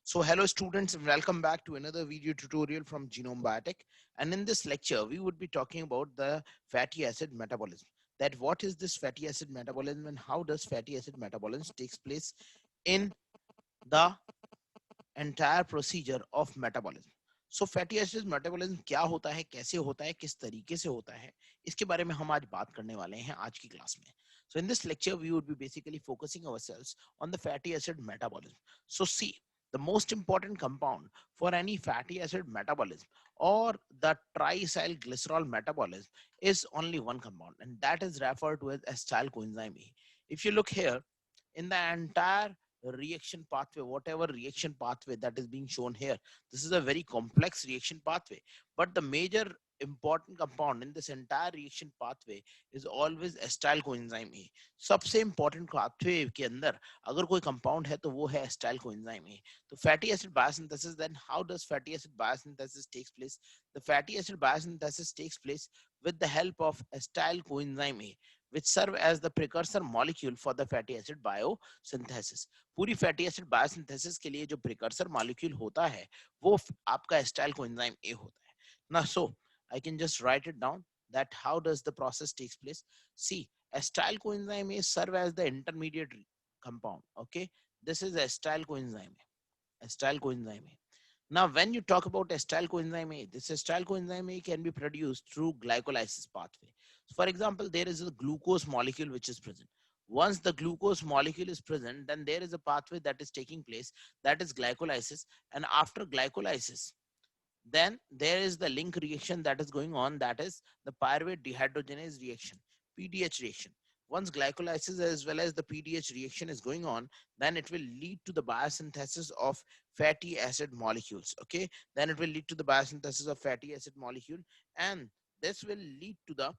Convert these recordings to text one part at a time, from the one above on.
So hello students and welcome back to another video tutorial from Genome Biotech. And in this lecture, we would be talking about the fatty acid metabolism. That what is this fatty acid metabolism and how does fatty acid metabolism takes place in the entire procedure of metabolism. So fatty acid metabolism क्या होता है, कैसे होता है, किस तरीके से होता है, इसके बारे में हम आज बात करने वाले हैं आज की क्लास में. So in this lecture we would be basically focusing ourselves on the fatty acid metabolism. So see, the most important compound for any fatty acid metabolism or the triacyl glycerol metabolism is only one compound, and that is referred to as acetyl coenzyme A. If you look here in the entire reaction pathway, whatever reaction pathway that is being shown here, this is a very complex reaction pathway, but the major important compound in this entire reaction pathway is always acetyl coenzyme A. सबसे important pathway के अंदर अगर कोई compound है तो वो है acetyl coenzyme A. तो fatty acid biosynthesis, then how does fatty acid biosynthesis takes place? The fatty acid biosynthesis takes place with the help of acetyl coenzyme A, which serve as the precursor molecule for the fatty acid biosynthesis. पूरी fatty acid biosynthesis के लिए जो precursor molecule होता है वो आपका acetyl coenzyme A होता है ना. So I can just write it down that how does the process takes place. See, acetyl coenzyme A serve as the intermediate compound. Okay, this is acetyl coenzyme A. Acetyl coenzyme A. Now when you talk about acetyl coenzyme A, this acetyl coenzyme A can be produced through glycolysis pathway. So for example, there is a glucose molecule which is present. Once the glucose molecule is present, then there is a pathway that is taking place, that is glycolysis. And after glycolysis, then there is the link reaction that is going on, that is the pyruvate dehydrogenase reaction, PDH reaction. Once glycolysis as well as the PDH reaction is going on, then it will lead to the biosynthesis of fatty acid molecules. Okay, then it will lead to the biosynthesis of fatty acid molecule, and this will lead to the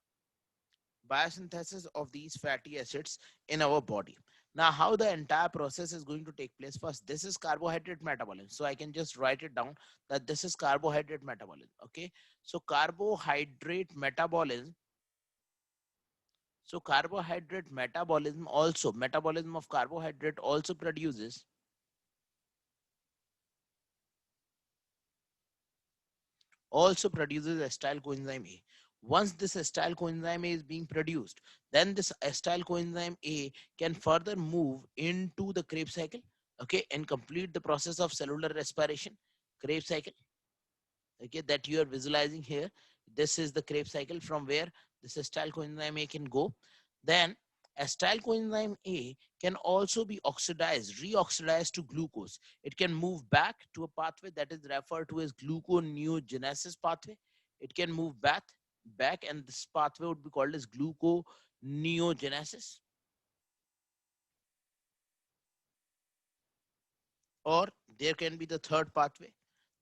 biosynthesis of these fatty acids in our body. Now, how the entire process is going to take place? First, this is carbohydrate metabolism. So I can just write it down that this is carbohydrate metabolism. Okay. So carbohydrate metabolism. So carbohydrate metabolism of carbohydrate also produces acetyl coenzyme A. Once this acetyl coenzyme A is being produced, then this acetyl coenzyme A can further move into the Krebs cycle, okay, and complete the process of cellular respiration. Krebs cycle, okay, that you are visualizing here. This is the Krebs cycle from where this acetyl coenzyme A can go. Then acetyl coenzyme A can also be reoxidized to glucose. It can move back to a pathway that is referred to as gluconeogenesis pathway. It can move back, and this pathway would be called as gluconeogenesis. Or there can be the third pathway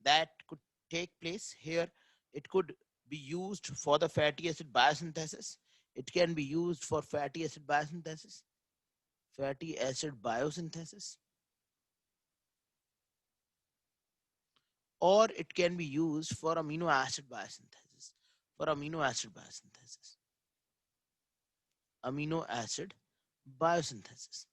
that could take place here. It could be used for the fatty acid biosynthesis. It can be used for fatty acid biosynthesis, or it can be used for amino acid biosynthesis. For amino acid biosynthesis, amino acid biosynthesis.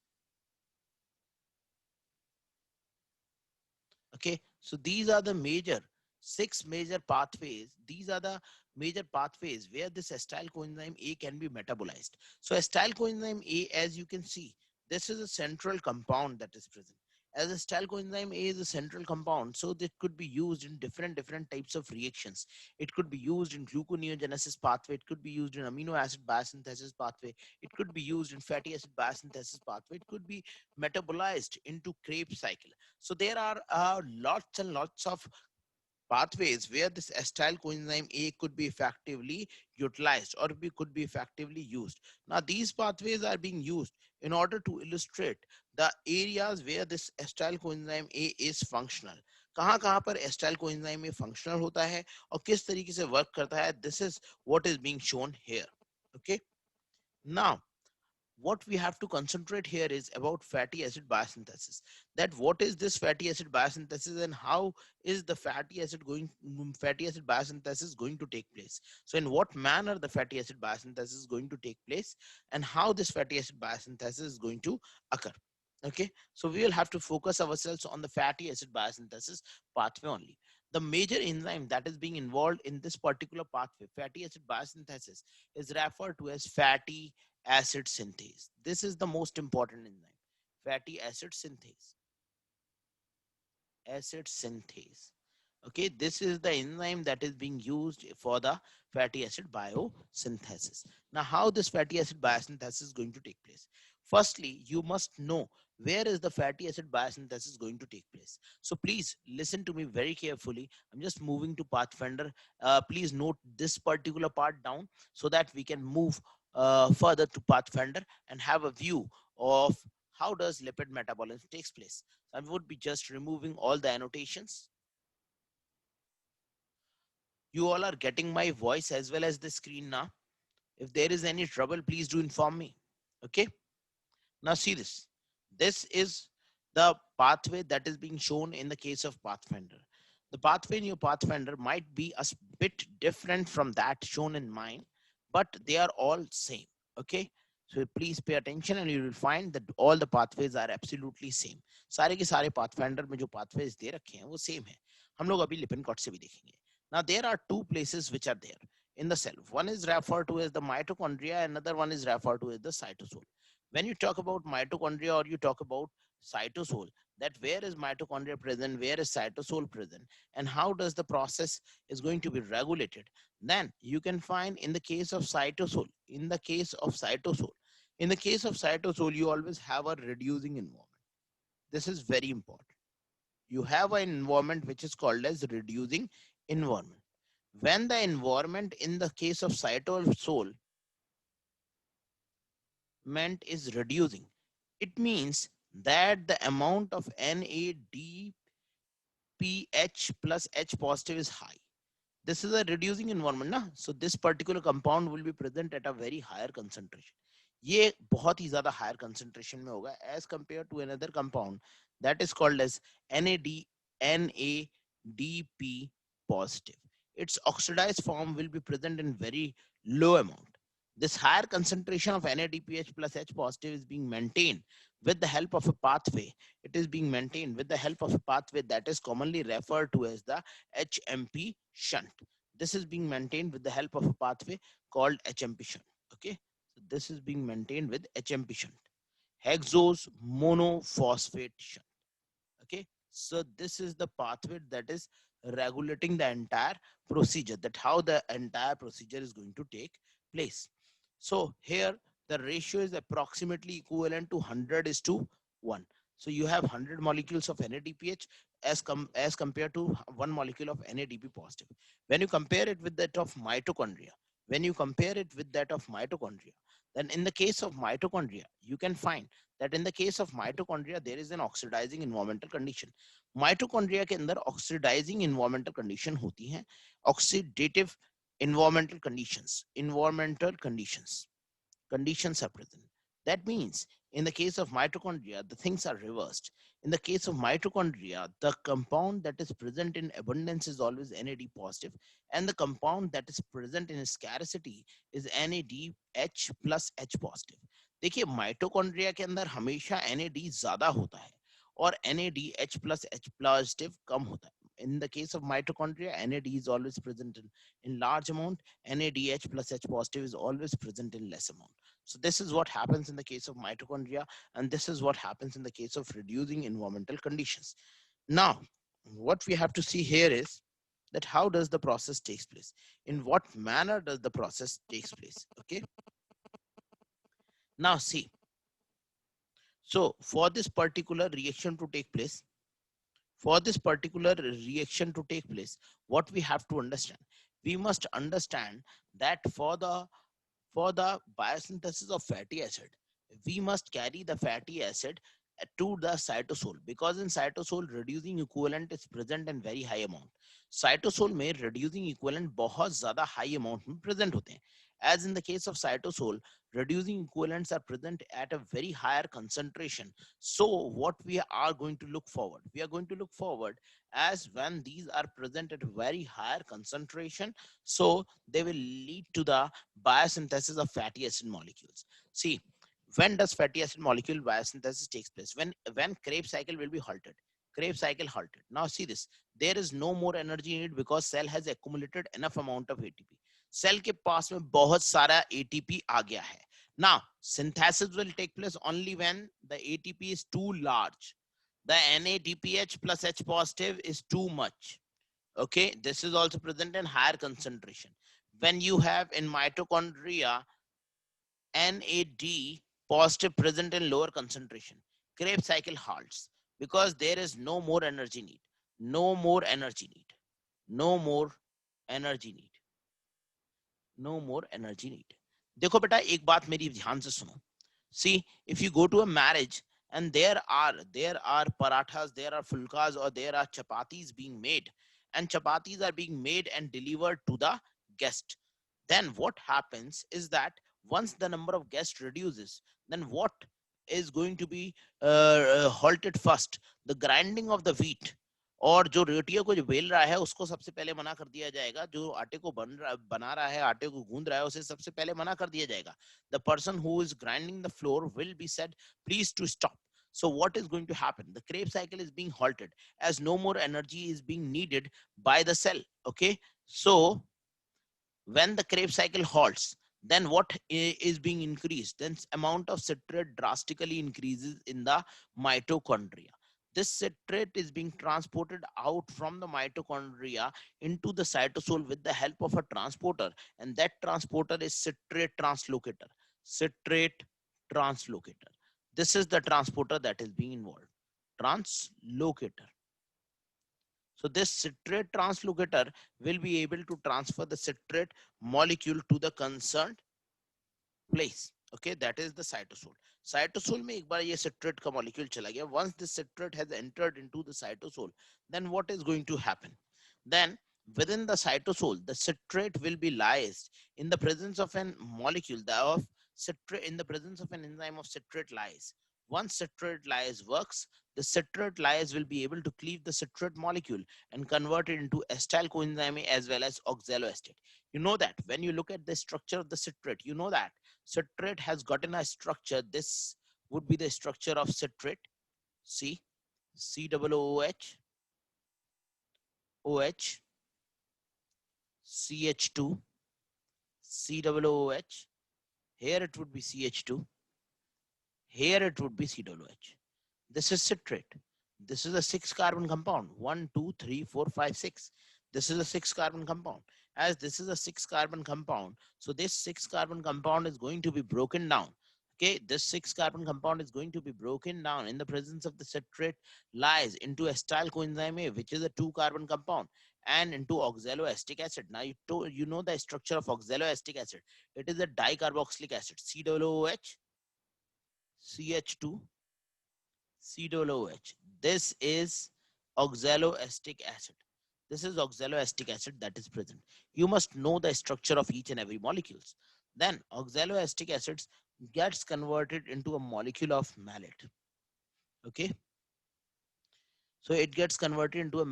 Okay, so these are the six major pathways. These are the major pathways where this acetyl coenzyme A can be metabolized. So acetyl coenzyme A, as you can see, this is a central compound that is present. As acetyl coenzyme A is a central compound, so that could be used in different types of reactions. It could be used in gluconeogenesis pathway. It could be used in amino acid biosynthesis pathway. It could be used in fatty acid biosynthesis pathway. It could be metabolized into Krebs cycle. So there are lots and lots of pathways where this acetyl coenzyme A could be effectively utilized or could be effectively used. Now, these pathways are being used in order to illustrate the areas where this acetyl coenzyme A is functional. कहाँ कहाँ पर acetyl coenzyme A functional होता है और किस तरीके से work करता है, this is what is being shown here. Okay. Now, what we have to concentrate here is about fatty acid biosynthesis. That what is this fatty acid biosynthesis and how is the fatty acid biosynthesis going to take place? So in what manner the fatty acid biosynthesis is going to take place and how this fatty acid biosynthesis is going to occur. Okay, so we will have to focus ourselves on the fatty acid biosynthesis pathway only. The major enzyme that is being involved in this particular pathway, fatty acid biosynthesis, is referred to as fatty acid synthase. This is the most important enzyme, fatty acid synthase. Okay, this is the enzyme that is being used for the fatty acid biosynthesis. Now, how this fatty acid biosynthesis is going to take place? Firstly, you must know where is the fatty acid biosynthesis going to take place. So please listen to me very carefully. I'm just moving to Pathfinder. Please note this particular part down so that we can move further to Pathfinder and have a view of how does lipid metabolism takes place. So I would be just removing all the annotations. You all are getting my voice as well as the screen now. If there is any trouble, please do inform me. Okay. Now see this. This is the pathway that is being shown in the case of Pathfinder. The pathway in your Pathfinder might be a bit different from that shown in mine, but they are all same. Okay. So please pay attention and you will find that all the pathways are absolutely same. सारे के सारे Pathfinder में जो pathways दे रखे हैं वो same है. हम लोग अभी Lippincott से भी देखेंगे. Now there are two places which are there in the cell. One is referred to as the mitochondria, another one is referred to as the cytosol. When you talk about mitochondria or you talk about cytosol, that where is mitochondria present, where is cytosol present, and how does the process is going to be regulated, then you can find in the case of cytosol, in the case of cytosol, you always have a reducing environment. This is very important. You have an environment which is called as reducing environment. When the environment in the case of cytosol meant is reducing, it means that the amount of NADPH plus H positive is high. This is a reducing environment ना, so this particular compound will be present at a very higher concentration. ये बहुत ही ज़्यादा higher concentration में होगा as compared to another compound that is called as NADP positive. Its oxidized form will be present in very low amount. This higher concentration of NADPH plus H positive is being maintained with the help of a pathway. It is being maintained with the help of a pathway that is commonly referred to as the HMP shunt. This is being maintained with the help of a pathway called HMP shunt. Okay, so this is being maintained with HMP shunt, hexose monophosphate shunt. Okay, so this is the pathway that is regulating the entire procedure, that how the entire procedure is going to take place. So here the ratio is approximately equivalent to 100 is to 1. So you have 100 molecules of NADPH as compared to 1 molecule of NADP positive. When you compare it with that of mitochondria, then in the case of mitochondria, you can find that in the case of mitochondria, there is an oxidizing environmental condition. Mitochondria के अंदर oxidizing environmental condition होती हैं, oxidative conditions are present. That means in the case of mitochondria, the things are reversed. In the case of mitochondria, the compound that is present in abundance is always NAD positive, and the compound that is present in scarcity is NADH plus H positive. देखिए mitochondria के अंदर हमेशा NAD ज्यादा होता है और NADH plus H positive कम होता है. In the case of mitochondria, NAD is always present in large amount. NADH plus H positive is always present in less amount. So this is what happens in the case of mitochondria, and this is what happens in the case of reducing environmental conditions. Now, what we have to see here is that how does the process takes place? In what manner does the process takes place? Okay. Now see, so for this particular reaction to take place, what we have to understand, we must understand that for the biosynthesis of fatty acid, we must carry the fatty acid to the cytosol, because in cytosol reducing equivalent is present in very high amount. Cytosol में reducing equivalent बहुत ज़्यादा high amount में present होते हैं. As in the case of cytosol, reducing equivalents are present at a very higher concentration. So what we are going to look forward? We are going to look forward as when these are present at very higher concentration, so they will lead to the biosynthesis of fatty acid molecules. See, When does fatty acid molecule biosynthesis takes place? When Krebs cycle will be halted. Krebs cycle halted. Now see this. There is no more energy needed because cell has accumulated enough amount of ATP. Cell के पास में बहुत सारा ATP आ गया है. Now synthesis will take place only when the ATP is too large. The NADPH plus H positive is too much. Okay, this is also present in higher concentration. When you have in mitochondria NAD positive present in lower concentration, Krebs cycle halts because there is no more energy need. No more energy need. No more energy need. No more energy need. देखो बेटा एक बात मेरी ध्यान से सुनो. See, if you go to a marriage and there are parathas, there are fulkas, or there are chapatis being made, and chapatis are being made and delivered to the guest, then what happens is that once the number of guests reduces, then what is going to be halted first? The grinding of the wheat, और जो रोटियों को जो bell रहा है उसको सबसे पहले मना कर दिया जाएगा. जो आटे को बना रहा है, आटे को गूंद रहा है, उसे सबसे पहले मना कर दिया जाएगा. The person who is grinding the flour will be said, please to stop. So what is going to happen? The Krebs cycle is being halted as no more energy is being needed by the cell. Okay, so when the Krebs cycle halts, then what is being increased? Then amount of citrate drastically increases in the mitochondria. This citrate is being transported out from the mitochondria into the cytosol with the help of a transporter, and that transporter is citrate translocator. Citrate translocator. This is the transporter that is being involved. Translocator. So this citrate translocator will be able to transfer the citrate molecule to the concerned place. Okay, that is the cytosol. Cytosol में एक बार ये citrate का molecule चला गया. Once the citrate has entered into the cytosol, then what is going to happen? Then within the cytosol, the citrate will be lysed in the presence of an molecule of citrate, in the presence of an enzyme of citrate lyase. Once citrate lyase works, the citrate lyase will be able to cleave the citrate molecule and convert it into acetyl coenzyme A as well as oxaloacetate. You know that when you look at the structure of the citrate, you know that citrate has gotten a structure. This would be the structure of citrate. C, COOH, OH, CH2, COOH. Here it would be CH2. Here it would be COOH. This is citrate. This is a 6-carbon compound. 1, 2, 3, 4, 5, 6. This is a 6-carbon compound. As this is a 6-carbon compound, so this 6-carbon compound is going to be broken down. Okay, this 6-carbon compound is going to be broken down in the presence of the citrate lyase into acetyl coenzyme A, which is a 2-carbon compound, and into oxaloacetic acid. Now you know the structure of oxaloacetic acid. It is a dicarboxylic acid. COOH, CH2, COOH. This is oxaloacetic acid. This is oxaloacetic acid that is present. You must know the structure of each and every molecules. Then oxaloacetic acids gets converted into a molecule of malate. Okay. So it gets converted into a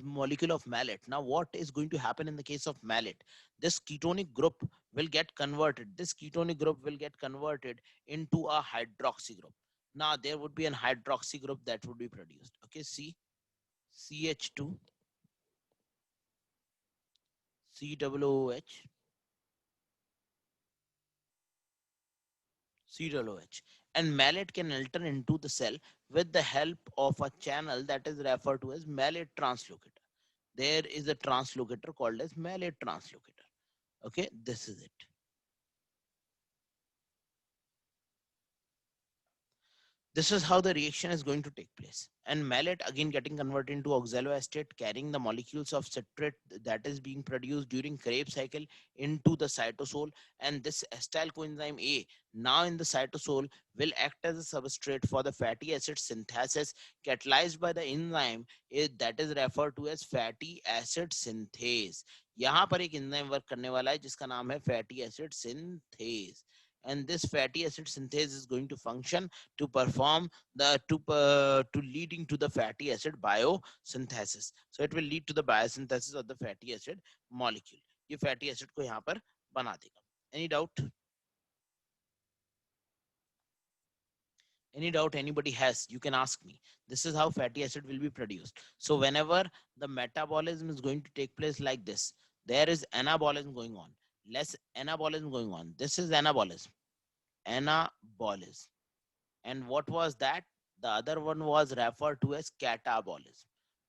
molecule of malate. Now what is going to happen in the case of malate? This ketonic group will get converted. This ketonic group will get converted into a hydroxy group. Now there would be an hydroxy group that would be produced. Okay, see, CH2, COOH, COOH, and malate can enter into the cell with the help of a channel that is referred to as malate translocator. There is a translocator called as malate translocator. Okay, this is it. This is how the reaction is going to take place. And malate again getting converted into oxaloacetate, carrying the molecules of citrate that is being produced during Krebs cycle into the cytosol. And this acetyl coenzyme A now in the cytosol will act as a substrate for the fatty acid synthesis catalyzed by the enzyme that is referred to as fatty acid synthase. यहाँ पर एक enzyme work करने वाला है जिसका नाम है fatty acid synthase. And this fatty acid synthase is going to function to perform the to leading to the fatty acid biosynthesis. So it will lead to the biosynthesis of the fatty acid molecule. ये fatty acid को यहाँ पर बना देगा. Any doubt? Any doubt anybody has, you can ask me. This is how fatty acid will be produced. So whenever the metabolism is going to take place like this, there is anabolism going on, less anabolism going on. This is anabolism, anabolism. And what was that? The other one was referred to as catabolism.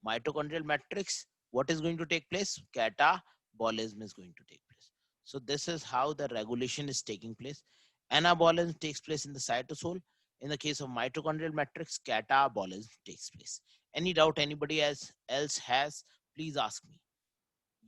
Mitochondrial matrix, what is going to take place? Catabolism is going to take place. So this is how the regulation is taking place. Anabolism takes place in the cytosol. In the case of mitochondrial matrix, catabolism takes place. Any doubt anybody else has, please ask me.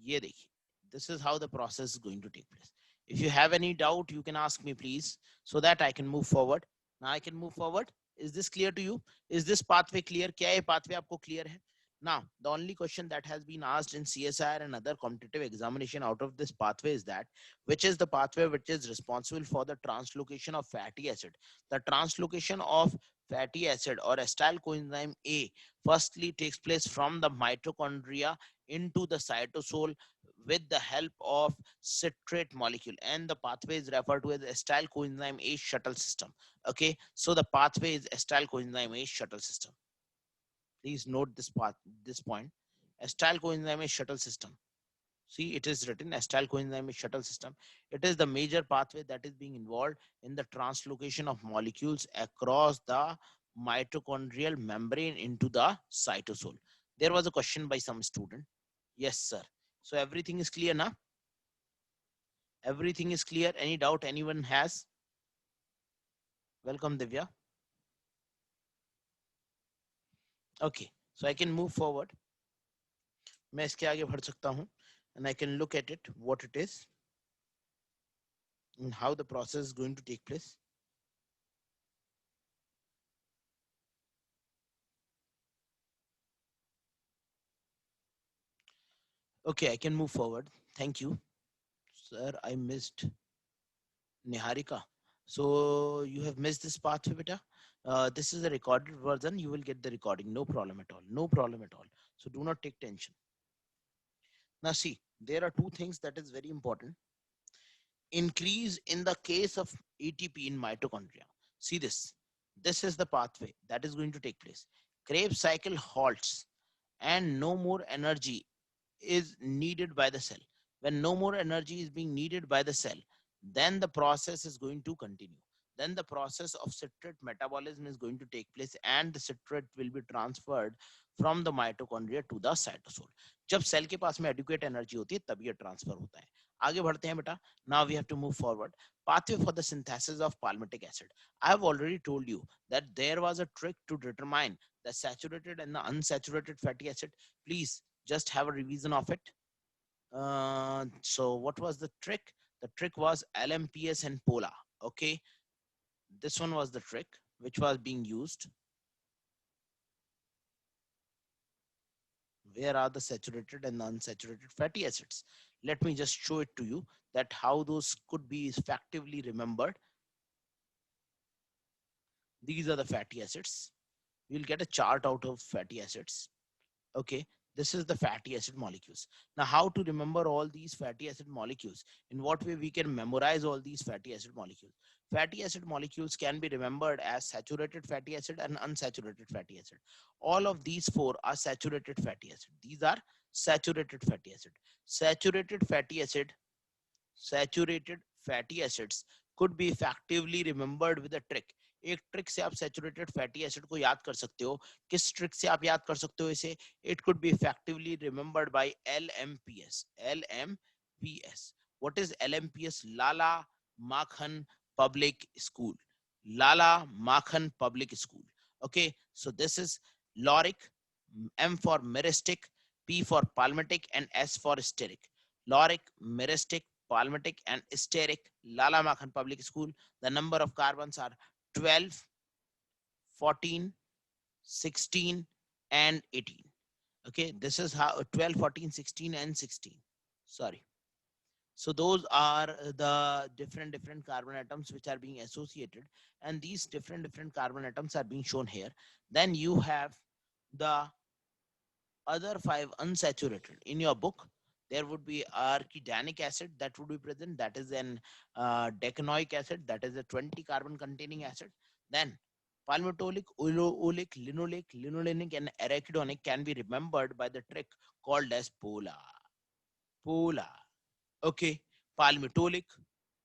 ये देखिए, this is how the process is going to take place. If you have any doubt, you can ask me, please, so that I can move forward. Now I can move forward. Is this clear to you? Is this pathway clear? क्या ये pathway आपको clear है? Now, the only question that has been asked in CSIR and other competitive examination out of this pathway is that, which is the pathway which is responsible for the translocation of fatty acid? The translocation of fatty acid or acetyl coenzyme A firstly takes place from the mitochondria into the cytosol with the help of citrate molecule, and the pathway is referred to as acetyl coenzyme A shuttle system. Okay, so the pathway is acetyl coenzyme A shuttle system. Please note this point. Acetyl coenzyme A shuttle system. See, it is written acetyl coenzyme A shuttle system. It is the major pathway that is being involved in the translocation of molecules across the mitochondrial membrane into the cytosol. There was a question by some student. Yes, sir. So everything is clear now? Everything is clear. Any doubt anyone has? Welcome, Divya. Okay, so I can move forward. मैं इसके आगे बढ़ सकता हूँ, and I can look at it, what it is, and how the process is going to take place. Okay, I can move forward. Thank you. Sir, I missed Niharika. So you have missed this pathway, beta. This is the recorded version. You will get the recording. No problem at all. No problem at all. So do not take tension. Now see, there are two things that is very important. Increase in the case of ATP in mitochondria. See this. This is the pathway that is going to take place. Krebs cycle halts and no more energy is needed by the cell. When no more energy is being needed by the cell, then the process is going to continue. Then the process of citrate metabolism is going to take place and the citrate will be transferred from the mitochondria to the cytosol. जब cell के पास में adequate energy होती है तब ये transfer होता है. आगे बढ़ते हैं बेटा. Now we have to move forward. Pathway for the synthesis of palmitic acid. I have already told you that there was a trick to determine the saturated and the unsaturated fatty acid. Please just have a revision of it. So what was the trick? The trick was LMPS and POLA. Okay, this one was the trick which was being used. Where are the saturated and the unsaturated fatty acids? Let me just show it to you that how those could be effectively remembered. These are the fatty acids. You'll get a chart out of fatty acids. Okay, this is the fatty acid molecules. Now how to remember all these fatty acid molecules? In what way we can memorize all these fatty acid molecules? Fatty acid molecules can be remembered as saturated fatty acid and unsaturated fatty acid. All of these four are saturated fatty acid. These are saturated fatty acid. Saturated fatty acids could be effectively remembered with a trick. एक trick से आप saturated fatty acid को याद कर सकते हो. किस trick से आप याद कर सकते हो इसे? It could be effectively remembered by LMPS. LMPS. What is LMPS? Lala Makhan Public School. Lala Makhan Public School. Okay, so this is lauric, M for meristic, P for palmitic, and S for steric. Lauric, meristic, palmitic, and steric. Lala Makhan Public School. The number of carbons are 12, 14, 16, and 18. Okay, this is how 12, 14, 16, and 16. Sorry. So those are the different carbon atoms which are being associated, and these different carbon atoms are being shown here. Then you have the other 5 unsaturated. In your book there would be arachidonic acid that would be present, that is an decanoic acid, that is a 20 carbon containing acid. Then Palmitoleic, oleic, linolenic, and arachidonic can be remembered by the trick called as pola. Pola. Okay. Palmitoleic,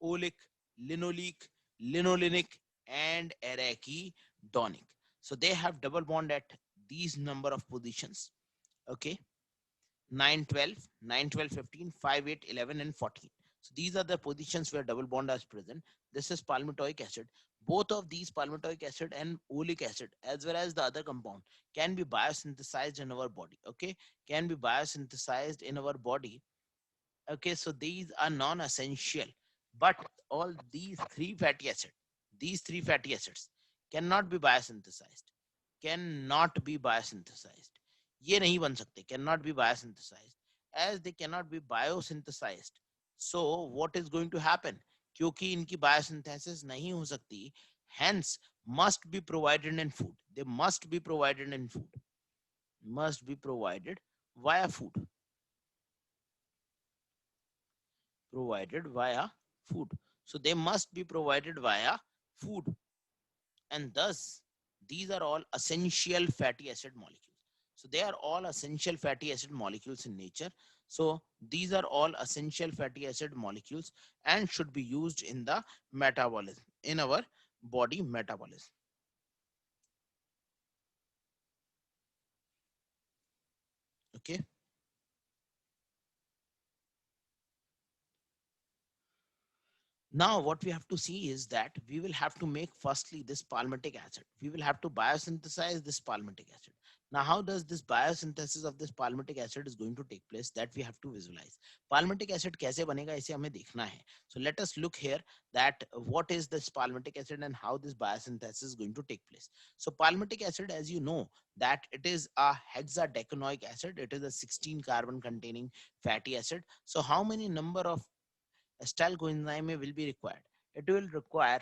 oleic, linolenic, and arachidonic. So they have double bond at these number of positions. Okay. 9, 12, 9, 12, 15, 5, 8, 11, and 14. So these are the positions where double bond is present. This is palmitoic acid. Both of these, palmitoic acid and oleic acid, as well as the other compound, can be biosynthesized in our body. Okay, can be biosynthesized in our body. Okay, so these are non-essential, but all these three fatty acids cannot be biosynthesized. Cannot be biosynthesized. ये नहीं बन सकते. Cannot be biosynthesized. As they cannot be biosynthesized, so what is going to happen? क्योंकि इनकी biosynthesis नहीं हो सकती, hence must be provided in food. They must be provided in food. Must be provided via food. Provided via food. So they must be provided via food, and thus these are all essential fatty acid molecules. So they are all essential fatty acid molecules in nature. So these are all essential fatty acid molecules and should be used in the metabolism, in our body metabolism. Okay. Now what we have to see is that we will have to make firstly this palmitic acid. We will have to biosynthesize this palmitic acid. Now how does this biosynthesis of this palmitic acid is going to take place, that we have to visualize. Palmitic acid कैसे बनेगा इसे हमें देखना है. So let us look here that what is this palmitic acid and how this biosynthesis is going to take place. So palmitic acid, as you know, that it is a hexadecanoic acid. It is a 16 carbon containing fatty acid. So how many number of acetyl coenzyme will be required? It will require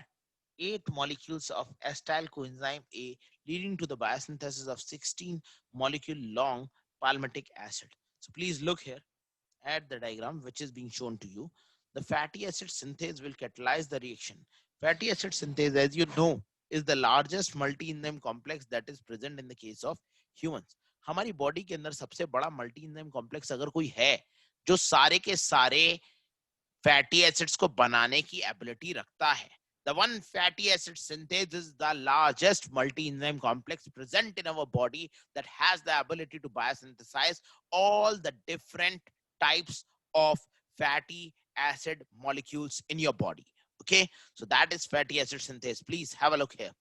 8 molecules of acetyl coenzyme A, leading to the biosynthesis of 16 molecule long palmitic acid. So please look here at the diagram which is being shown to you. The fatty acid synthase will catalyze the reaction. Fatty acid synthase, as you know, is the largest multi-enzyme complex that is present in the case of humans. हमारी body के अंदर सबसे बड़ा multi enzyme complex अगर कोई है जो सारे के सारे फैटी एसिड्स को बनाने की एबिलिटी रखता है. The one fatty acid synthase is the largest multi-enzyme complex present in our body that has the ability to biosynthesize all the different types of fatty acid molecules in your body. Okay, so that is fatty acid synthase. Please have a look here.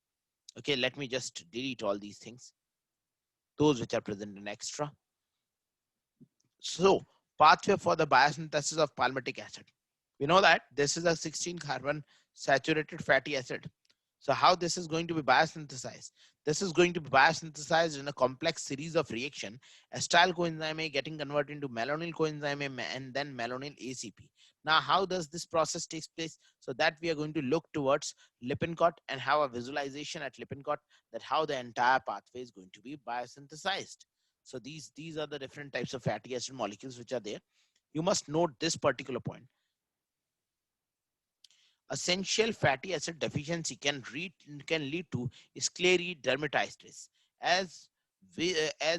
Okay, let me just delete all these things, those which are present in extra. So pathway for the biosynthesis of palmitic acid. We know that this is a 16 carbon saturated fatty acid. So how this is going to be biosynthesized? This is going to be biosynthesized in a complex series of reaction. Acetyl coenzyme A getting converted into malonyl coenzyme A and then malonyl ACP. Now, how does this process takes place? So that we are going to look towards Lippincott and have a visualization at Lippincott that how the entire pathway is going to be biosynthesized. So these are the different types of fatty acid molecules which are there. You must note this particular point. Essential fatty acid deficiency can lead to sclerodermatitis as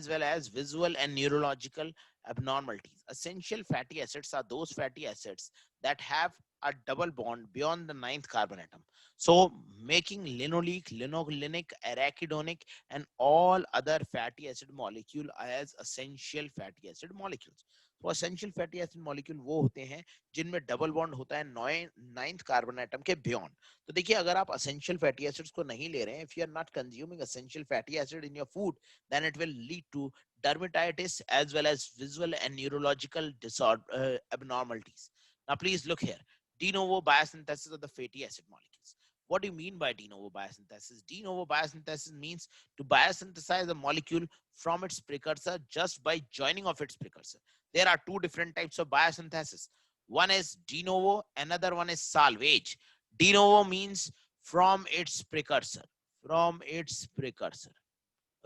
well as visual and neurological abnormalities. Essential fatty acids are those fatty acids that have a double bond beyond the 9th carbon atom. So making linoleic, linolenic, arachidonic, and all other fatty acid molecule as essential fatty acid molecules. तो essential fatty acid molecule वो होते हैं जिनमें double bond होता है 9th carbon atom के beyond. तो देखिए अगर आप essential fatty acids को नहीं ले रहे हैं, if you are not consuming essential fatty acid in your food, then it will lead to dermatitis as well as visual and neurological disorder abnormalities. Now please look here. De novo biosynthesis of the fatty acid molecules. What do you mean by de novo biosynthesis? De novo biosynthesis means to biosynthesize a molecule from its precursor just by joining of its precursor. There are two different types of biosynthesis. One is de novo, another one is salvage. De novo means from its precursor. From its precursor.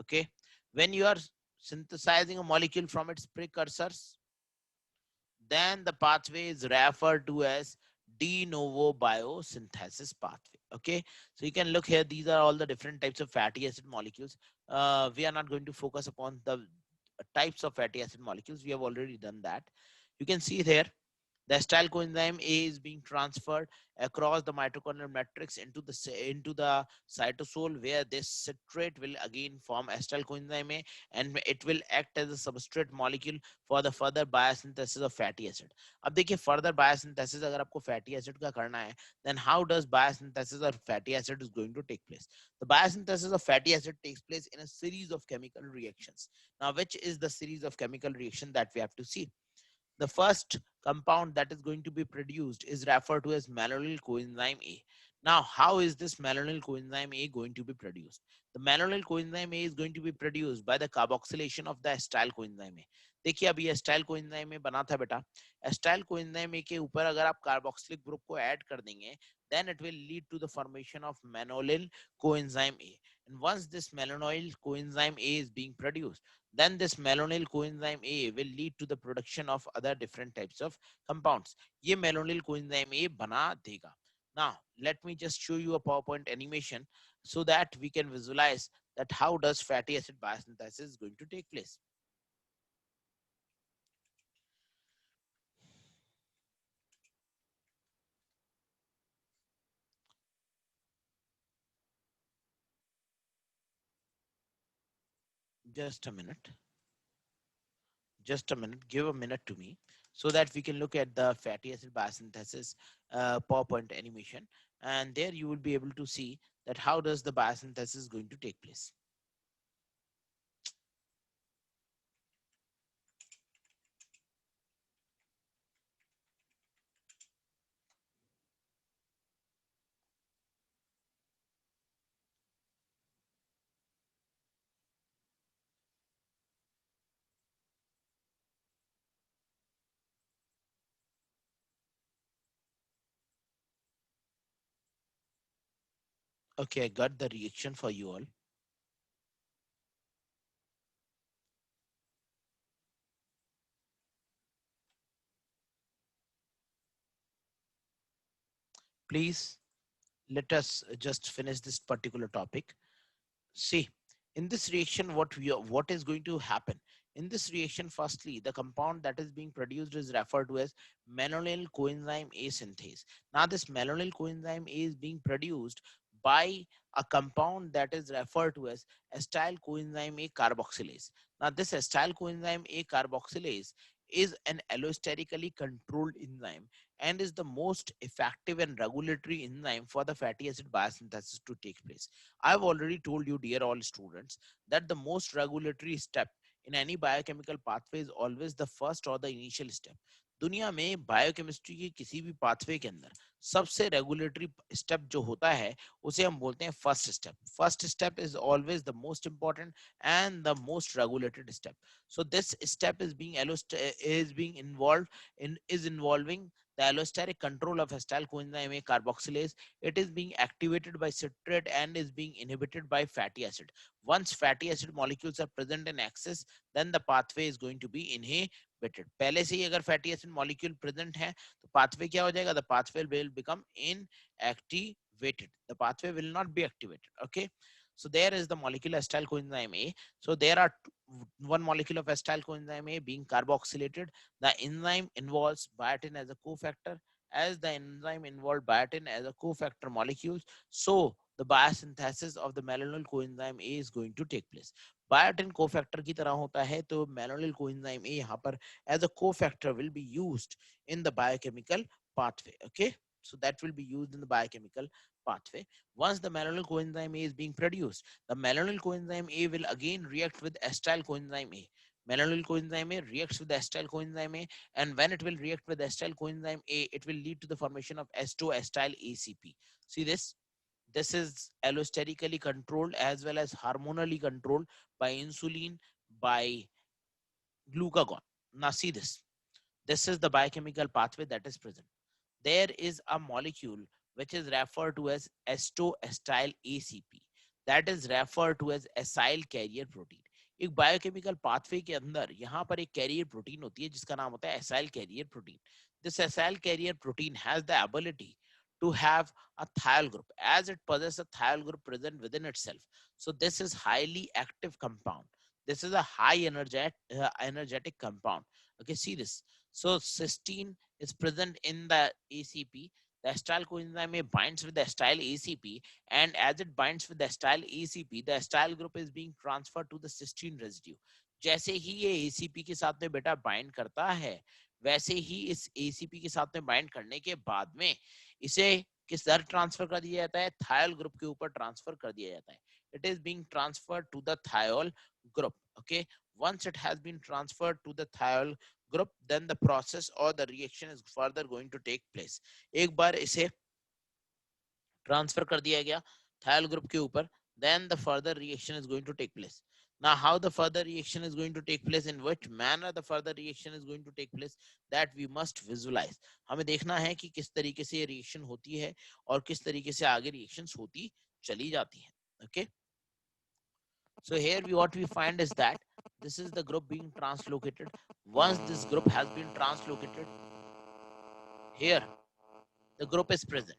Okay. When you are synthesizing a molecule from its precursors, then the pathway is referred to as de novo biosynthesis pathway. Okay, so you can look here. These are all the different types of fatty acid molecules. We are not going to focus upon the types of fatty acid molecules. We have already done that. You can see there the acetyl coenzyme A is being transferred across the mitochondrial matrix into the cytosol, where this citrate will again form acetyl coenzyme A, and it will act as a substrate molecule for the further biosynthesis of fatty acid. अब देखिए further biosynthesis अगर आपको fatty acid का करना है, then how does biosynthesis of fatty acid is going to take place? The biosynthesis of fatty acid takes place in a series of chemical reactions. Now, which is the series of chemical reaction that we have to see? The first compound that is going to be produced is referred to as malonyl coenzyme A. Now, how is this malonyl coenzyme A going to be produced? The malonyl coenzyme A is going to be produced by the carboxylation of the acetyl coenzyme A. देखिए अभी acetyl coenzyme में बना था बेटा. Acetyl coenzyme A के ऊपर अगर आप कार्बोक्सिलिक ग्रुप को ऐड कर देंगे, then it will lead to the formation of malonyl coenzyme A. And once this malonyl coenzyme A is being produced, then this malonyl coenzyme A will lead to the production of other different types of compounds. ये malonyl coenzyme A बना देगा. Now, let me just show you a PowerPoint animation so that we can visualize that how does fatty acid biosynthesis is going to take place. Just a minute. Just a minute. Give a minute to me so that we can look at the fatty acid biosynthesis PowerPoint animation. And there you will be able to see that how does the biosynthesis is going to take place. Okay, I got the reaction for you all. Please let us just finish this particular topic. See, in this reaction, what is going to happen? In this reaction, firstly, the compound that is being produced is referred to as malonyl coenzyme A synthase. Now, this malonyl coenzyme A is being produced by a compound that is referred to as acetyl coenzyme A carboxylase. Now, this acetyl coenzyme A carboxylase is an allosterically controlled enzyme and is the most effective and regulatory enzyme for the fatty acid biosynthesis to take place. I've already told you, dear all students, that the most regulatory step in any biochemical pathway is always the first or the initial step. दुनिया में biochemistry के किसी भी pathway के अंदर सबसे regulatory step जो होता है उसे हम बोलते हैं first step. First step is always the most important and the most regulated step. So this step is being involved in is involving the allosteric control of acetyl coenzyme A carboxylase. It is being activated by citrate and is being inhibited by fatty acid. Once fatty acid molecules are present in excess, then the pathway is going to be inhibited. पहले से ही अगर fatty acid molecule present है तो pathway क्या हो जाएगा? The pathway will become inactivated. The pathway will not be activated. Okay. So there is the molecule acetyl coenzyme A. So there are one molecule of acetyl coenzyme A being carboxylated. The enzyme involves biotin as a cofactor. As the enzyme involved biotin as a cofactor molecules, so the biosynthesis of the malonyl coenzyme A is going to take place. Biotin cofactor की तरह होता है तो malonyl coenzyme A यहाँ पर as a cofactor will be used in the biochemical pathway. Okay, so that will be used in the biochemical pathway. Once the malonyl coenzyme A is being produced, the malonyl coenzyme A will again react with acetyl coenzyme A. Malonyl coenzyme A reacts with acetyl coenzyme A, and when it will react with acetyl coenzyme A, it will lead to the formation of acetyl ACP. See this? This is allosterically controlled as well as hormonally controlled by insulin, by glucagon. Now see this. This is the biochemical pathway that is present. There is a molecule which is referred to as acetyl ACP. That is referred to as acyl carrier protein. एक biochemical pathway के अंदर यहाँ पर एक carrier protein होती है जिसका नाम होता है acyl carrier protein. This acyl carrier protein has the ability to have a thiol group as it possesses a thiol group present within itself. So this is highly active compound. This is a high energetic compound. Okay, see this. So cysteine is present in the ACP. The acetyl coenzyme A binds with the acetyl ACP, and as it binds with the acetyl ACP, the acetyl group is being transferred to the cysteine residue. जैसे ही ये ACP के साथ में बेटा bind करता है, वैसे ही इस ACP के साथ में बाइंड करने के बाद में इसे किस तरह ट्रांसफर कर दिया जाता है, थायल ग्रुप के ऊपर ट्रांसफर कर दिया जाता है. It is being transferred to the thiol group. Okay, once it has been transferred to the thiol group, then the process or the reaction is further going to take place. एक बार इसे transfer कर दिया गया थायल group के ऊपर, then the further reaction is going to take place. Now how the further reaction is going to take place, in which manner the further reaction is going to take place, that we must visualize. हमें देखना है कि किस तरीके से ये reaction होती है और किस तरीके से आगे रिएक्शंस होती चली जाती है. Okay, so here what we find is that this is the group being translocated. Once this group has been translocated, here the group is present.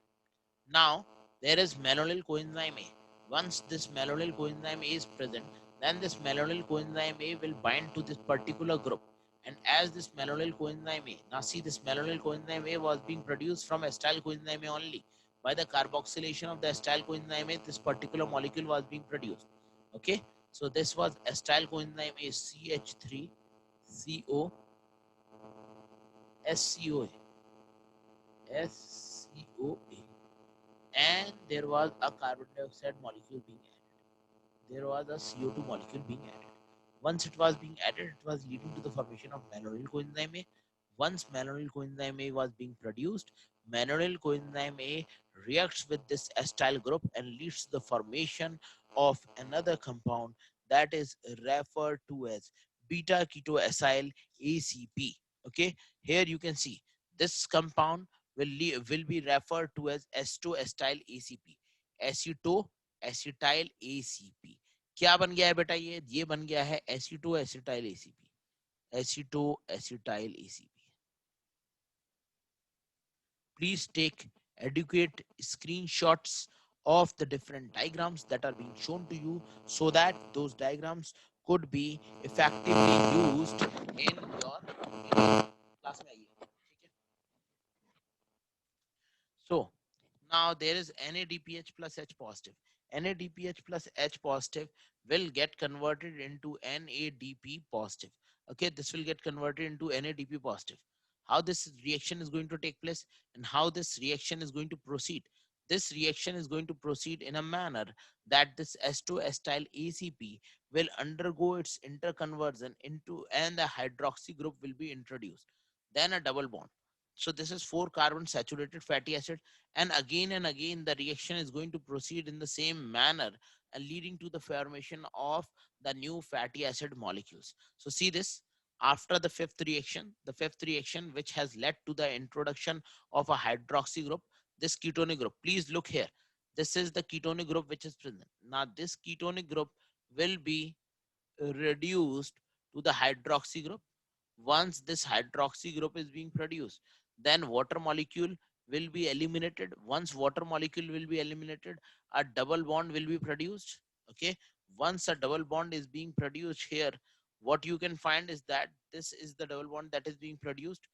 Now there is malonyl coenzyme A. Once this malonyl coenzyme A is present, then this malonyl coenzyme A will bind to this particular group. And as this malonyl coenzyme A, now see, this malonyl coenzyme A was being produced from acetyl coenzyme A only. By the carboxylation of the acetyl coenzyme A, this particular molecule was being produced. Okay, so this was acetyl coenzyme A, CH3CO SCOA, SCOA, and there was a carbon dioxide molecule being added. There was a CO2 molecule being added. Once it was being added, it was leading to the formation of malonyl coenzyme A. Once malonyl coenzyme A was being produced, malonyl coenzyme A reacts with this acetyl group and leads to the formation of another compound that is referred to as beta ketoacyl ACP. Okay, here you can see this compound will be referred to as aceto-acetyl ACP. aceto-acetyl ACP. क्या बन गया है बेटा, ये बन गया है acetoacetyl ACP. Acetoacetyl ACP. Please take adequate screenshots of the different diagrams that are being shown to you so that those diagrams could be effectively used in your class में. So now there is NADPH plus H positive. NADPH plus H positive will get converted into NADP positive. Okay, this will get converted into NADP positive. How this reaction is going to take place and how this reaction is going to proceed. This reaction is going to proceed in a manner that this S2-acetyl ACP will undergo its interconversion into, and the hydroxy group will be introduced. Then a double bond. So this is 4 carbon saturated fatty acid, and again the reaction is going to proceed in the same manner and leading to the formation of the new fatty acid molecules. So see this, after the fifth reaction which has led to the introduction of a hydroxy group, this ketonic group, please look here, this is the ketonic group which is present. Now this ketonic group will be reduced to the hydroxy group. Once this hydroxy group is being produced, then water molecule will be eliminated. Once water molecule will be eliminated, a double bond will be produced. Okay, once a double bond is being produced here, what you can find is that this is the double bond that is being produced.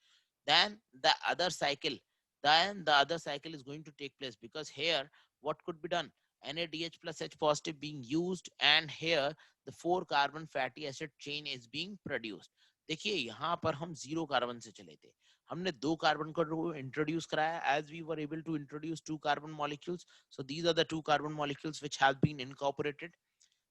Then the other cycle, is going to take place, because here what could be done, NADH plus H positive being used, and here the 4 carbon fatty acid chain is being produced. देखिए यहाँ पर हम 0 carbon से चले थे, हमने 2 carbon को introduce कराया, as we were able to introduce 2 carbon molecules. So these are the 2 carbon molecules which have been incorporated.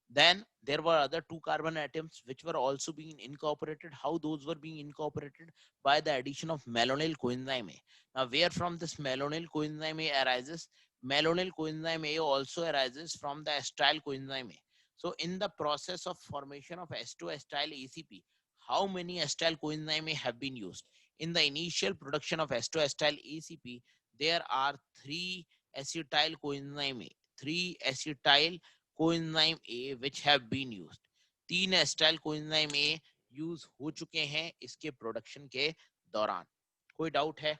Then there were other 2 carbon atoms which were also being incorporated. How those were being incorporated? By the addition of malonyl coenzyme A. Now where from this malonyl coenzyme A arises? Malonyl coenzyme A also arises from the acetyl coenzyme A. So in the process of formation of aceto-acetyl ACP, how many acetyl coenzyme A have been used? In the initial production of aceto-acetyl ACP, there are 3 acetyl coenzyme A, 3 acetyl coenzyme A which have been used. 3 acetyl coenzyme A use हो चुके हैं इसके production के दौरान। कोई doubt है?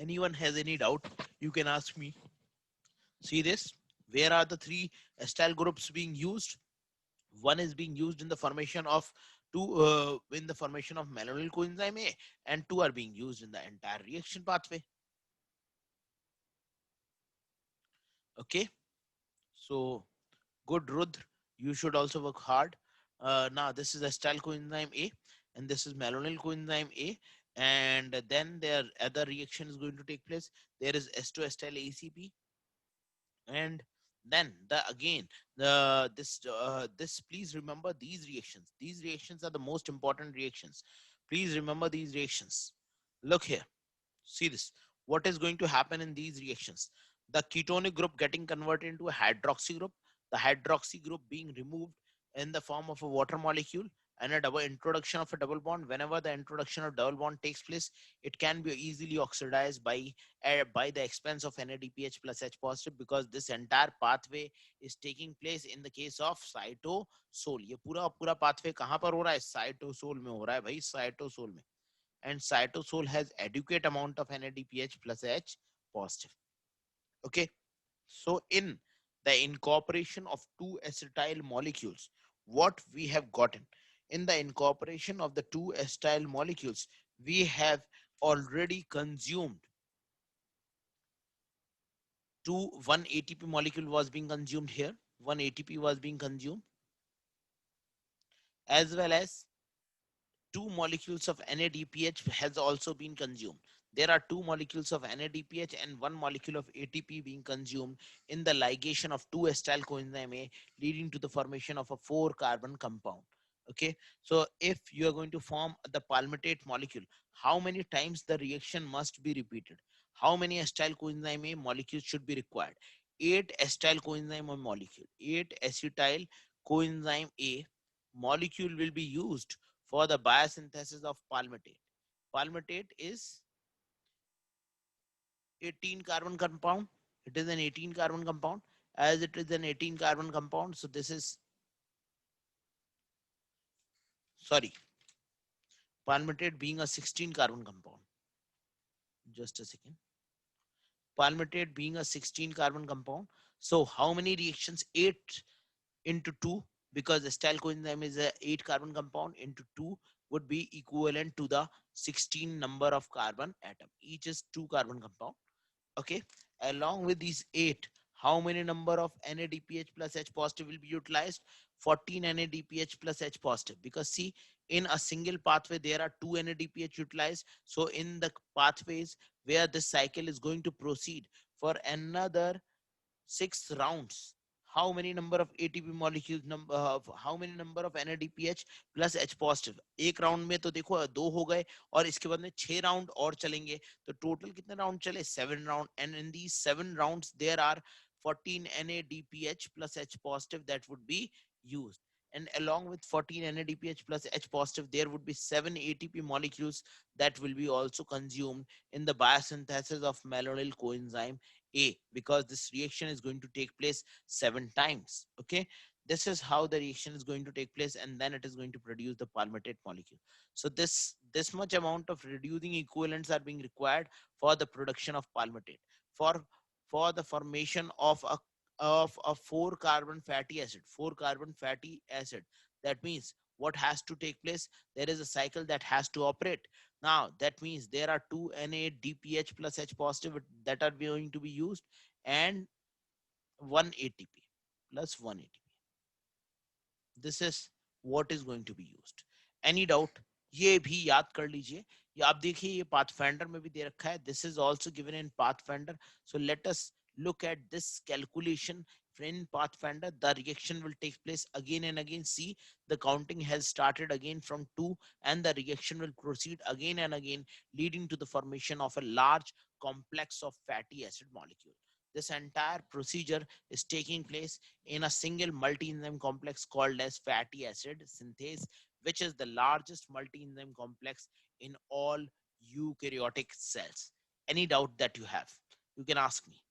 Anyone has any doubt, you can ask me. See this, where are the 3 acyl groups being used? One is being used in the formation of in the formation of malonyl coenzyme A, and 2 are being used in the entire reaction pathway. Okay, so good, Rudr, you should also work hard. Now this is acyl coenzyme A and this is malonyl coenzyme A, and then their other reaction is going to take place. There is S2-acyl ACP, and then the again this please remember these reactions are the most important reactions. Please remember these reactions. Look here, see this, what is going to happen in these reactions? The ketonic group getting converted into a hydroxy group, the hydroxy group being removed in the form of a water molecule, and a double introduction of a double bond. Whenever the introduction of double bond takes place, it can be easily oxidized by the expense of NADPH plus H positive, because this entire pathway is taking place in the case of cytosol. ये पूरा pathway कहाँ पर हो रहा है? cytosol में हो रहा है भाई, cytosol में. And cytosol has adequate amount of NADPH plus H positive. Okay, so in the incorporation of 2 acetyl molecules, what we have gotten in the incorporation of the 2 acetyl molecules, we have already consumed 1 ATP molecule was being consumed here, 1 ATP was being consumed, as well as 2 molecules of NADPH has also been consumed. There are 2 molecules of NADPH and 1 molecule of ATP being consumed in the ligation of 2 acyl coenzyme A, leading to the formation of a 4 carbon compound. Okay, so if you are going to form the palmitate molecule, how many times the reaction must be repeated? How many acyl coenzyme A molecules should be required? 8 acyl coenzyme A molecule, 8 acetyl coenzyme A molecule will be used for the biosynthesis of palmitate. Palmitate is 18 carbon compound. It is an 18 carbon compound. As it is an 18 carbon compound, so this is, sorry, palmitate being a 16 carbon compound. Just a second. Palmitate being a 16 carbon compound. So how many reactions? 8 into 2, because acyl coenzyme is a 8 carbon compound, into 2 would be equivalent to the 16 number of carbon atom. Each is 2 carbon compound. Okay, along with these 8, how many number of NADPH plus H positive will be utilized? 14 NADPH plus H positive, because see, in a single pathway there are 2 NADPH utilized. So in the pathways where this cycle is going to proceed for another 6 rounds, how many number of ATP molecules, how many number of NADPH plus H positive? एक round में तो देखो 2 हो गए, और इसके बाद में 6 राउंड और चलेंगे, तो टोटल कितने राउंड चले? 7 round. And in these 7 rounds there are 14 NADPH plus H positive that would be used. And along with 14 NADPH plus H positive, there would be 7 ATP molecules that will be also consumed in the biosynthesis of malonyl coenzyme A, because this reaction is going to take place 7 times. Okay, this is how the reaction is going to take place, and then it is going to produce the palmitate molecule. So this much amount of reducing equivalents are being required for the production of palmitate, for the formation of a 4 carbon fatty acid, 4 carbon fatty acid. That means what has to take place? There is a cycle that has to operate. Now that means there are 2 NADPH plus H positive that are going to be used, and 1 ATP plus 1 ATP. This is what is going to be used. Any doubt? ये भी याद कर लीजिए. ये आप देखिए, ये pathfinder में भी दे रखा है. This is also given in Pathfinder. So let us look at this calculation. In Pathfinder, the reaction will take place again and again. See, the counting has started again from 2, and the reaction will proceed again and again, leading to the formation of a large complex of fatty acid molecule. This entire procedure is taking place in a single multi-enzyme complex called as fatty acid synthase, which is the largest multi-enzyme complex in all eukaryotic cells. Any doubt that you have, you can ask me.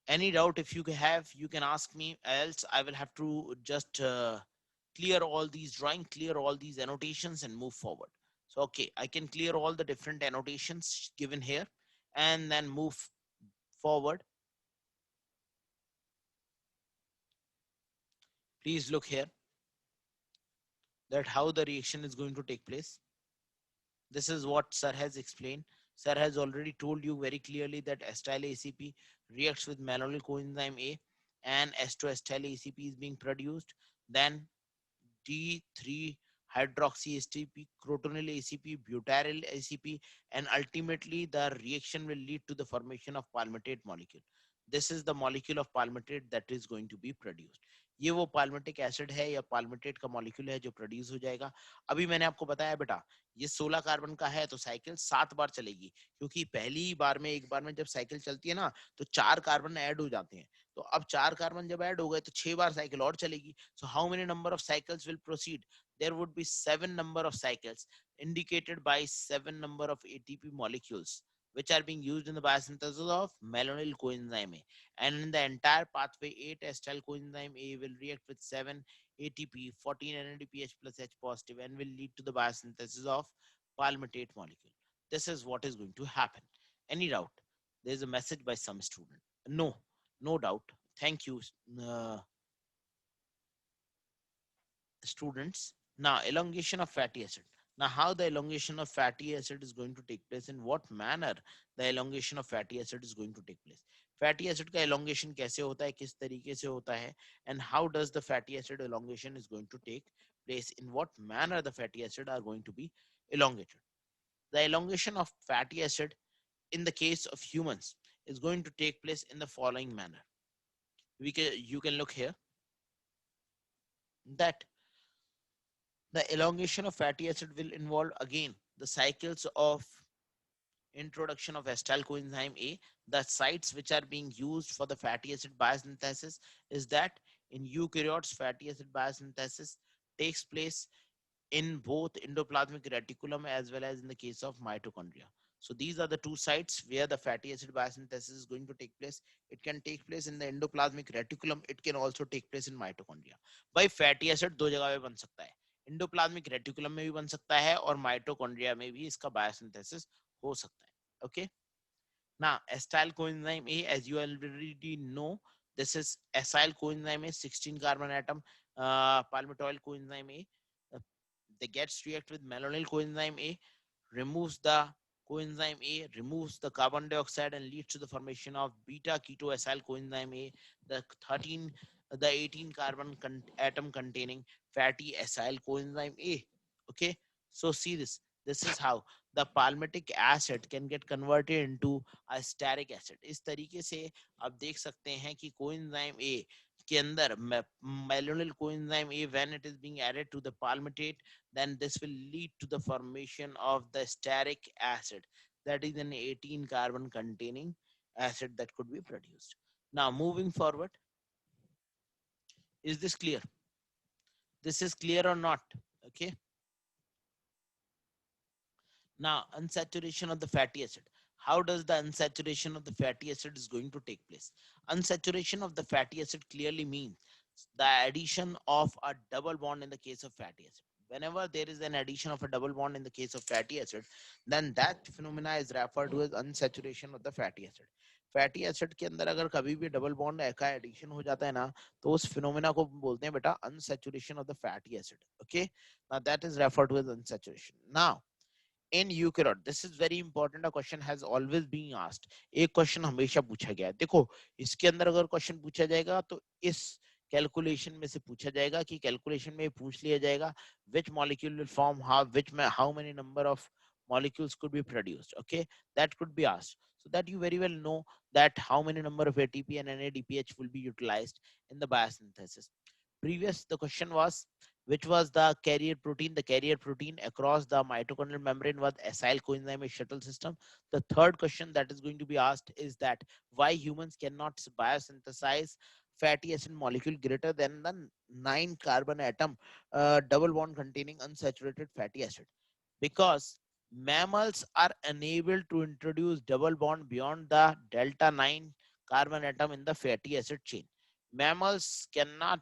Any doubt if you have, you can ask me, else I will have to just clear all these drawing, clear all these annotations and move forward. So, okay, I can clear all the different annotations given here and then move forward. Please look here that how the reaction is going to take place. This is what sir has explained. Sir has already told you very clearly that acetyl ACP reacts with malonyl coenzyme A and acetyl ACP is being produced. Then D3 hydroxy ACP, crotonyl ACP, butyryl ACP, and ultimately the reaction will lead to the formation of palmitate molecule. This is the molecule of palmitate that is going to be produced. ये वो palmitic acid है या palmitate का molecule है जो produce हो जाएगा. अभी मैंने आपको बताया बेटा ये 16 कार्बन का है तो साइकिल 7 बार चलेगी क्योंकि पहली बार में एक बार में जब साइकिल चलती है ना तो 4 कार्बन ऐड हो जाते हैं. तो अब 4 कार्बन जब ऐड हो गए तो 6 बार साइकिल और चलेगी. So how many number of cycles will proceed? There would be 7 number of cycles indicated by 7 number of ATP molecules which are being used in the biosynthesis of malonyl coenzyme A. And in the entire pathway, 8 acetyl coenzyme A will react with 7 ATP, 14 NADPH plus H positive and will lead to the biosynthesis of palmitate molecule. This is what is going to happen. Any doubt? There is a message by some student. No, no doubt. Thank you, uh, students. Now, elongation of fatty acid. Now, how the elongation of fatty acid is going to take place, in what manner the elongation of fatty acid is going to take place. Fatty acid का elongation कैसे होता है, किस तरीके से होता है, and how does the fatty acid elongation is going to take place, in what manner the fatty acid are going to be elongated. The elongation of fatty acid in the case of humans is going to take place in the following manner. You can look here that the elongation of fatty acid will involve again the cycles of introduction of acetyl coenzyme A. The sites which are being used for the fatty acid biosynthesis is that in eukaryotes, fatty acid biosynthesis takes place in both endoplasmic reticulum as well as in the case of mitochondria. So these are the two sites where the fatty acid biosynthesis is going to take place. It can take place in the endoplasmic reticulum. It can also take place in mitochondria. By fatty acid दो जगह पे बन सकता है. Endoplasmic reticulum में भी बन सकता है और माइटोकॉन्ड्रिया में भी इसका बायोसिंथेसिस हो सकता है. Okay. Now, acetyl coenzyme A, as you already know, this is acyl coenzyme A, 16 carbon atom, palmitoyl coenzyme A. They gets react with malonyl coenzyme A, removes the coenzyme A, removes the carbon dioxide and leads to the formation of beta ketoacyl coenzyme A, the 18 carbon atom containing fatty acyl coenzyme A. Okay, so see this. This is how the palmitic acid can get converted into a stearic acid. इस तरीके से आप देख सकते हैं कि coenzyme A के अंदर malonyl coenzyme A, when it is being added to the palmitate, then this will lead to the formation of the stearic acid, that is an 18 carbon containing acid that could be produced. Now moving forward, is this clear? This is clear or not? Okay. Now, unsaturation of the fatty acid. How does the unsaturation of the fatty acid is going to take place? Unsaturation of the fatty acid clearly means the addition of a double bond in the case of fatty acid. Whenever there is an addition of a double bond in the case of fatty acid, then that phenomena is referred to as unsaturation of the fatty acid. Fatty acid के अंदर अगर कभी भी double bond का addition हो जाता है ना तो उस फिनोमेना को बोलते हैं beta unsaturation of the fatty acid. Okay, now that is referred to as unsaturation. Now in eukaryote, this is very important, a question has always been asked. एक क्वेश्चन हमेशा पूछा गया है. देखो इसके अंदर अगर क्वेश्चन पूछा जाएगा तो इस कैलकुलेशन में से पूछा जाएगा कि कैलकुलेशन में पूछ लिया जाएगा which molecule will form how many number of molecules could be produced. Okay, that could be asked, so that you very well know that how many number of ATP and NADPH will be utilized in the biosynthesis. Previous the question was which was the carrier protein. The carrier protein across the mitochondrial membrane was acyl coenzyme shuttle system. The third question that is going to be asked is that why humans cannot biosynthesize fatty acid molecule greater than the 9 carbon atom double bond containing unsaturated fatty acid. Because mammals are unable to introduce double bond beyond the delta 9 carbon atom in the fatty acid chain. Mammals cannot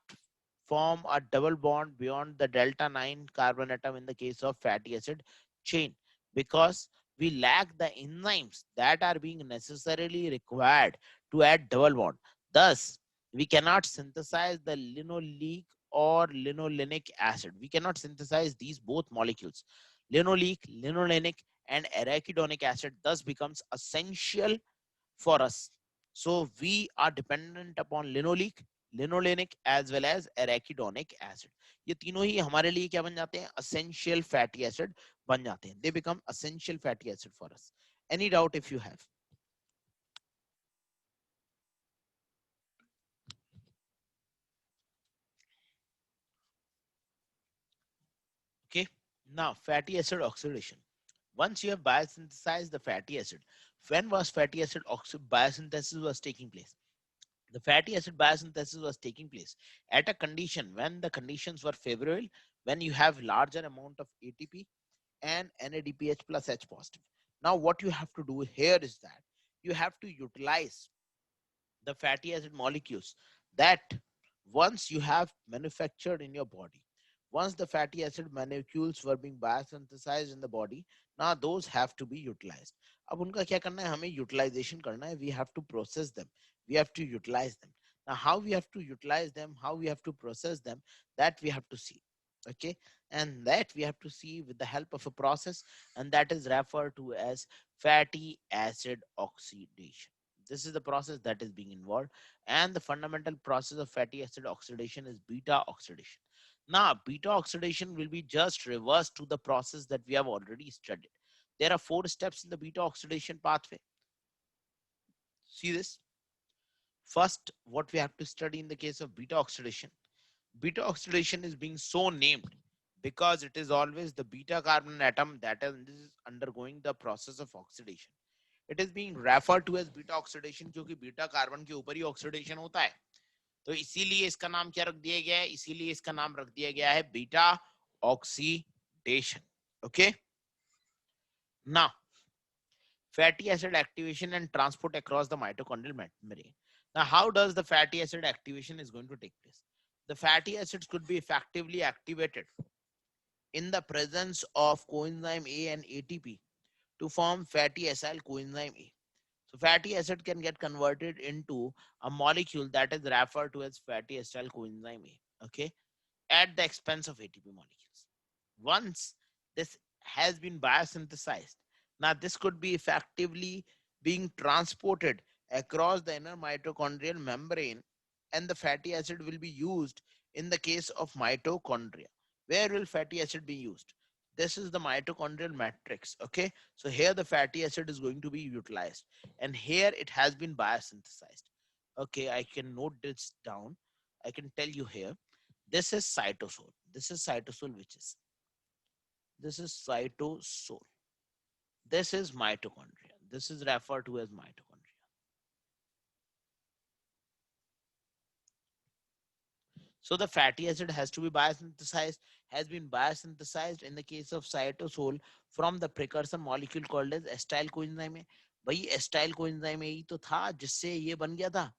form a double bond beyond the delta 9 carbon atom in the case of fatty acid chain because we lack the enzymes that are being necessarily required to add double bond. Thus, we cannot synthesize the linoleic or linolenic acid. We cannot synthesize these both molecules. Linoleic, linolenic, and arachidonic acid thus becomes essential for us. So we are dependent upon linoleic, linolenic as well as arachidonic acid. ये तीनों ही हमारे लिए क्या बन जाते हैं? Essential fatty acid बन जाते हैं. They become essential fatty acid for us. Any doubt if you have? Okay. Now fatty acid oxidation. Once you have biosynthesized the fatty acid, when was fatty acid biosynthesis was taking place? The fatty acid biosynthesis was taking place at a condition when the conditions were favorable, when you have larger amount of ATP and NADPH plus H positive. Now what you have to do here is that you have to utilize the fatty acid molecules that once you have manufactured in your body, once the fatty acid molecules were being biosynthesized in the body, now those have to be utilized. अब उनका क्या करना है? हमें utilization करना है. We have to process them. We have to utilize them. Now how we have to utilize them, how we have to process them, that we have to see. Okay, and that we have to see with the help of a process, and that is referred to as fatty acid oxidation. This is the process that is being involved, and the fundamental process of fatty acid oxidation is beta oxidation. Now beta oxidation will be just reversed to the process that we have already studied. There are 4 steps in the beta oxidation pathway. See this. First, what we have to study in the case of beta oxidation. Beta oxidation is being so named because it is always the beta carbon atom that is undergoing the process of oxidation. It is being referred to as beta oxidation क्योंकि beta carbon के ऊपर ही oxidation होता है, तो इसीलिए इसका नाम क्या रख दिया गया है? इसीलिए इसका नाम रख दिया गया है beta oxidation. Okay. Now, fatty acid activation and transport across the mitochondrial membrane. Now, how does the fatty acid activation is going to take place? The fatty acids could be effectively activated in the presence of coenzyme A and ATP to form fatty acyl coenzyme A. So fatty acid can get converted into a molecule that is referred to as fatty acyl coenzyme A, okay, at the expense of ATP molecules. Once this has been biosynthesized, now this could be effectively being transported across the inner mitochondrial membrane, and the fatty acid will be used in the case of mitochondria. Where will fatty acid be used? This is the mitochondrial matrix. Okay, so here the fatty acid is going to be utilized, and here it has been biosynthesized. Okay, I can note this down. I can tell you here. This is cytosol. This is cytosol, which is this is cytosol. This is mitochondria. This is referred to as mitochondria. So the fatty acid has to be biosynthesized, has been biosynthesized in the case of cytosol from the precursor molecule called as acetyl coenzyme A. भाई acetyl coenzyme A ही तो था जिससे ये बन गया था,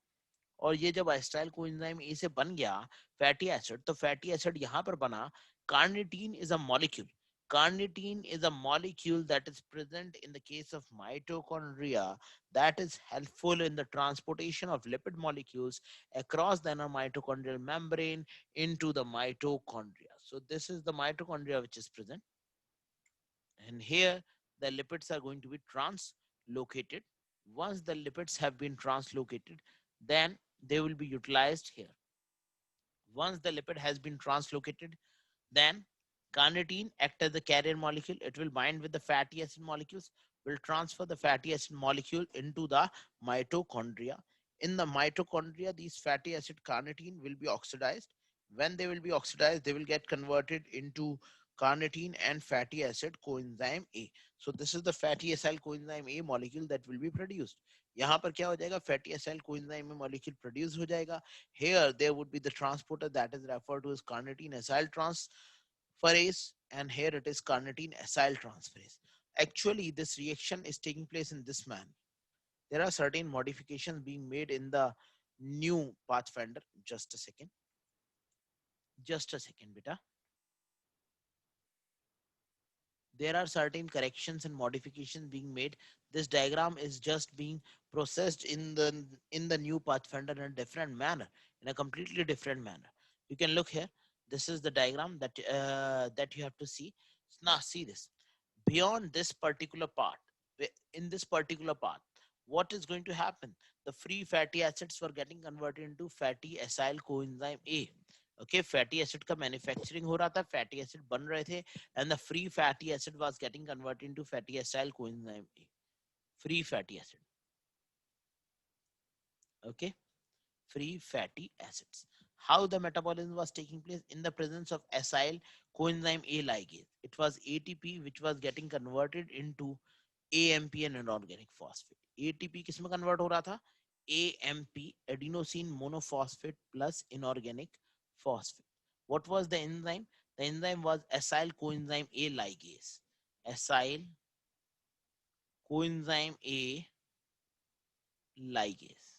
और ये जब acetyl coenzyme A से बन गया फैटी एसिड, तो फैटी एसिड यहाँ पर बना. Carnitine is a molecule. Carnitine is a molecule that is present in the case of mitochondria that is helpful in the transportation of lipid molecules across the inner mitochondrial membrane into the mitochondria. So this is the mitochondria which is present. And here the lipids are going to be translocated. Once the lipids have been translocated, then they will be utilized here. Once the lipid has been translocated, then carnitine act as the carrier molecule. It will bind with the fatty acid molecules, will transfer the fatty acid molecule into the mitochondria. In the mitochondria, these fatty acid carnitine will be oxidized. When they will be oxidized, they will get converted into carnitine and fatty acid coenzyme A. So this is the fatty acyl coenzyme A molecule that will be produced. यहाँ पर क्या हो जाएगा? Fatty acyl coenzyme A molecule produce हो जाएगा. Here there would be the transporter that is referred to as carnitine acyl transferase, and here it is carnitine acyl transferase. Actually, this reaction is taking place in this manner. there are certain modifications being made in the new Pathfinder. Just a second, beta. There are certain corrections and modifications being made. This diagram is just being processed in the new Pathfinder in a different manner, in a completely different manner. You can look here. This is the diagram that you have to see. Now see this. Beyond this particular part, in this particular path, what is going to happen? The free fatty acids were getting converted into fatty acyl coenzyme A. Okay, fatty acid का manufacturing हो रहा था, fatty acid बन रहे थे, and the free fatty acid was getting converted into fatty acyl coenzyme A. Free fatty acid. Okay, free fatty acids. How the metabolism was taking place? In the presence of acyl coenzyme A ligase. It was ATP which was getting converted into AMP and inorganic phosphate. ATP किस में convert हो रहा था? AMP, adenosine monophosphate plus inorganic phosphate. What was the enzyme? The enzyme was acyl coenzyme A ligase. Acyl coenzyme A ligase.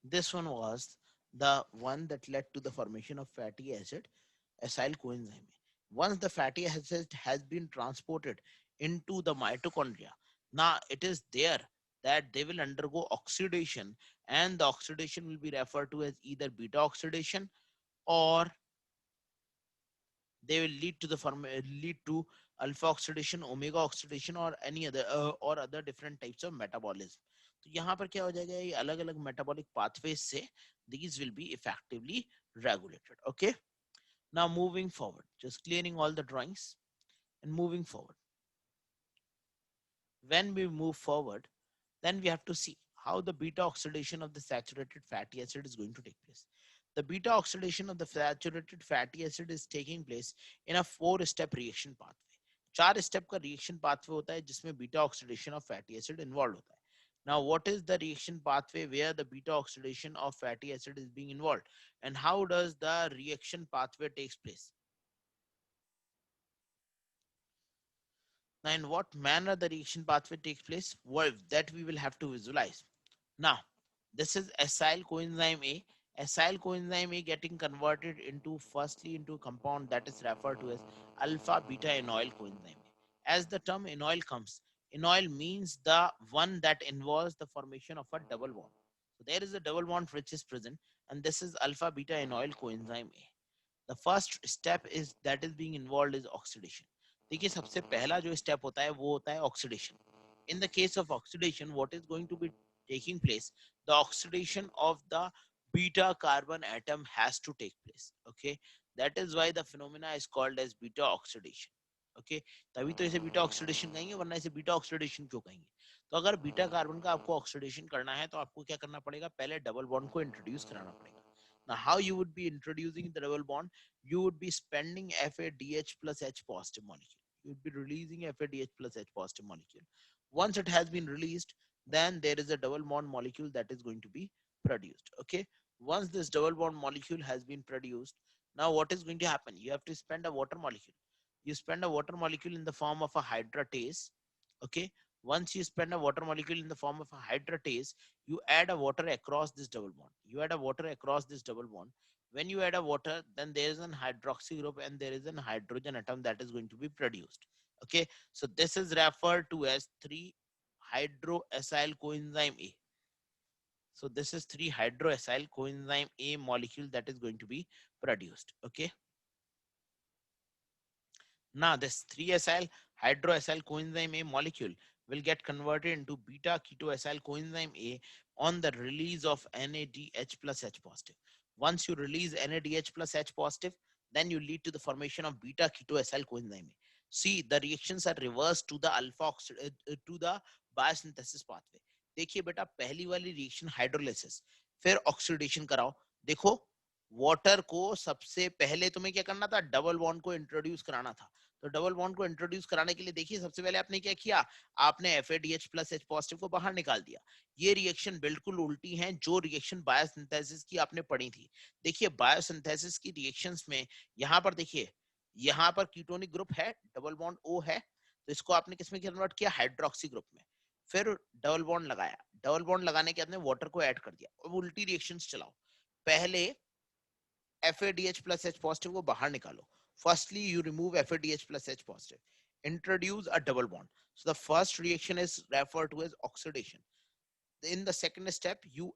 This one was the one that led to the formation of fatty acid, acyl coenzyme. Once the fatty acid has been transported into the mitochondria, now it is there that they will undergo oxidation, and the oxidation will be referred to as either beta oxidation, or they will lead to alpha oxidation, omega oxidation, or any other or other different types of metabolism. तो यहाँ पर क्या हो जाएगा, ये अलग अलग metabolic pathways से these will be effectively regulated. Okay, now moving forward, just clearing all the drawings and moving forward. When we move forward, then we have to see how the beta oxidation of the saturated fatty acid is going to take place. The beta oxidation of the saturated fatty acid is taking place in a 4-step reaction pathway. 4 step का reaction pathway होता है जिसमें beta oxidation of fatty acid involve होता है. Now, what is the reaction pathway where the beta oxidation of fatty acid is being involved, and how does the reaction pathway takes place? Now, in what manner the reaction pathway takes place? Well, that we will have to visualize. Now, this is acyl coenzyme A. Acyl coenzyme A getting converted into firstly into a compound that is referred to as alpha beta enol coenzyme A. As the term enol comes, enol means the one that involves the formation of a double bond. So there is a double bond which is present, and this is alpha beta enol coenzyme A. The first step is that is being involved is oxidation. देखिए सबसे पहला जो step होता है वो होता है oxidation. In the case of oxidation, what is going to be taking place? The oxidation of the beta carbon atom has to take place. Okay, that is why the phenomena is called as beta oxidation. Okay, तभी तो इसे beta oxidation कहेंगे, वरना इसे beta oxidation क्यों कहेंगे? तो अगर बीटा कार्बन का आपको ऑक्सीडेशन करना है तो आपको क्या करना पड़ेगा? पहले डबल बॉन्ड को इंट्रोड्यूस कराना पड़ेगा. Now, how you would be introducing the double bond? You would be spending FADH plus H positive molecule. You would be releasing FADH plus H positive molecule. Once it has been released, then there is a double bond molecule that is going to be produced. Okay. Once this double bond molecule has been produced, now what is going to happen? You have to spend a water molecule. You spend a water molecule in the form of a hydratase. Okay. Once you spend a water molecule in the form of a hydratase, you add a water across this double bond. You add a water across this double bond. When you add a water, then there is an hydroxy group and there is an hydrogen atom that is going to be produced. Okay, so this is referred to as 3-hydroacyl coenzyme A. So this is 3-hydroacyl coenzyme A molecule that is going to be produced. Okay. Now this 3-acyl hydroacyl coenzyme A molecule will get converted into beta ketoacyl coenzyme A on the release of NADH plus H positive. Once you release NADH plus H positive, then you lead to the formation of beta ketoacyl coenzyme A. See, the reactions are reversed to the to the biosynthesis pathway. देखिए बेटा, पहली वाली reaction hydrolysis, फिर oxidation कराओ. देखो, water को सबसे पहले तुम्हें क्या करना था? डबल बॉन्ड को इंट्रोड्यूस कराना था. तो डबल बॉन्ड को इंट्रोड्यूस कराने के लिए देखिए सबसे पहले आपने क्या किया? आपने FADH प्लस H पॉजिटिव को बाहर निकाल दिया. ये रिएक्शन बिल्कुल उल्टी है जो रिएक्शन बायोसिंथेसिस की आपने पढ़ी थी. देखिए बायोसिंथेसिस की रिएक्शंस में यहाँ पर देखिए, यहाँ पर कीटोनिक ग्रुप है, डबल बॉन्ड O है, तो इसको आपने किसमें कन्वर्ट किया, हाइड्रोक्सी ग्रुप में। फिर डबल बॉन्ड लगाया, डबल बॉन्ड लगाने के बाद में वाटर को ऐड कर दिया। अब उल्टी रिएक्शंस चलाओ, पहले FADH plus H positive को बाहर निकालो. Firstly, you remove FADH plus H positive. Introduce a double bond. So the first reaction is referred to as oxidation. In the second step, you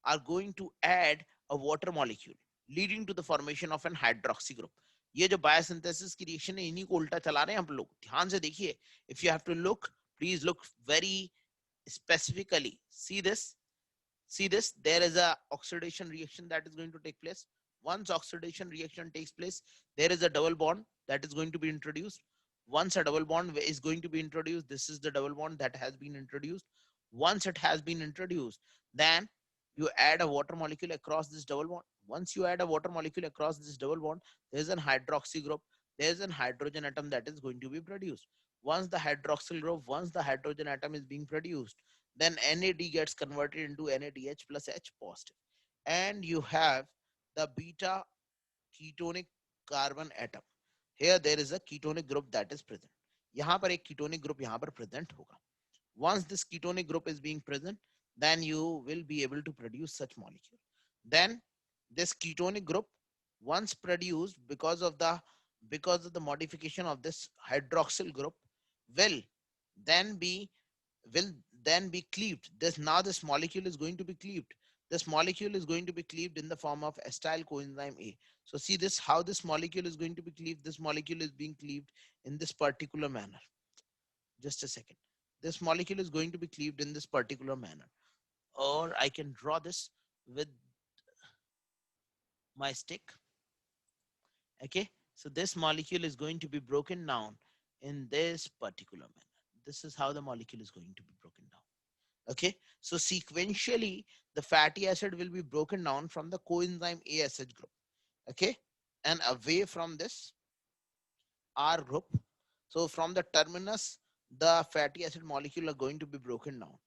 are going to add a water molecule, leading to the formation of an hydroxy group. ये जो biosynthesis की reaction है, इन्हीं को उल्टा चला रहे हैं हम लोग. ध्यान से देखिए. If you have to look, please look very specifically. See this, there is a oxidation reaction that is going to take place. Once oxidation reaction takes place, there is a double bond that is going to be introduced. Once a double bond is going to be introduced, this is the double bond that has been introduced. Once it has been introduced, then you add a water molecule across this double bond. Once you add a water molecule across this double bond, there is an hydroxy group, there is a hydrogen atom that is going to be produced. Once the hydroxyl group, once the hydrogen atom is being produced, then NAD gets converted into NADH plus H positive. And you have the beta ketonic carbon atom. Here there is a ketonic group that is present. यहाँ पर एक ketonic group यहाँ पर present होगा. Once this ketonic group is being present, then you will be able to produce such molecule. Then this ketonic group, once produced because of the modification of this hydroxyl group, will then be will then be cleaved. This molecule is going to be cleaved. This molecule is going to be cleaved in the form of acetyl coenzyme A. So see this, how this molecule is going to be cleaved. This molecule is being cleaved in this particular manner. Just a second. This molecule is going to be cleaved in this particular manner. Or I can draw this with my stick. Okay. So this molecule is going to be broken down in this particular manner. This is how the molecule is going to be broken down. Okay, so sequentially the fatty acid will be broken down from the coenzyme A acid group. Okay, and away from this R group. So from the terminus, the fatty acid molecule are going to be broken down.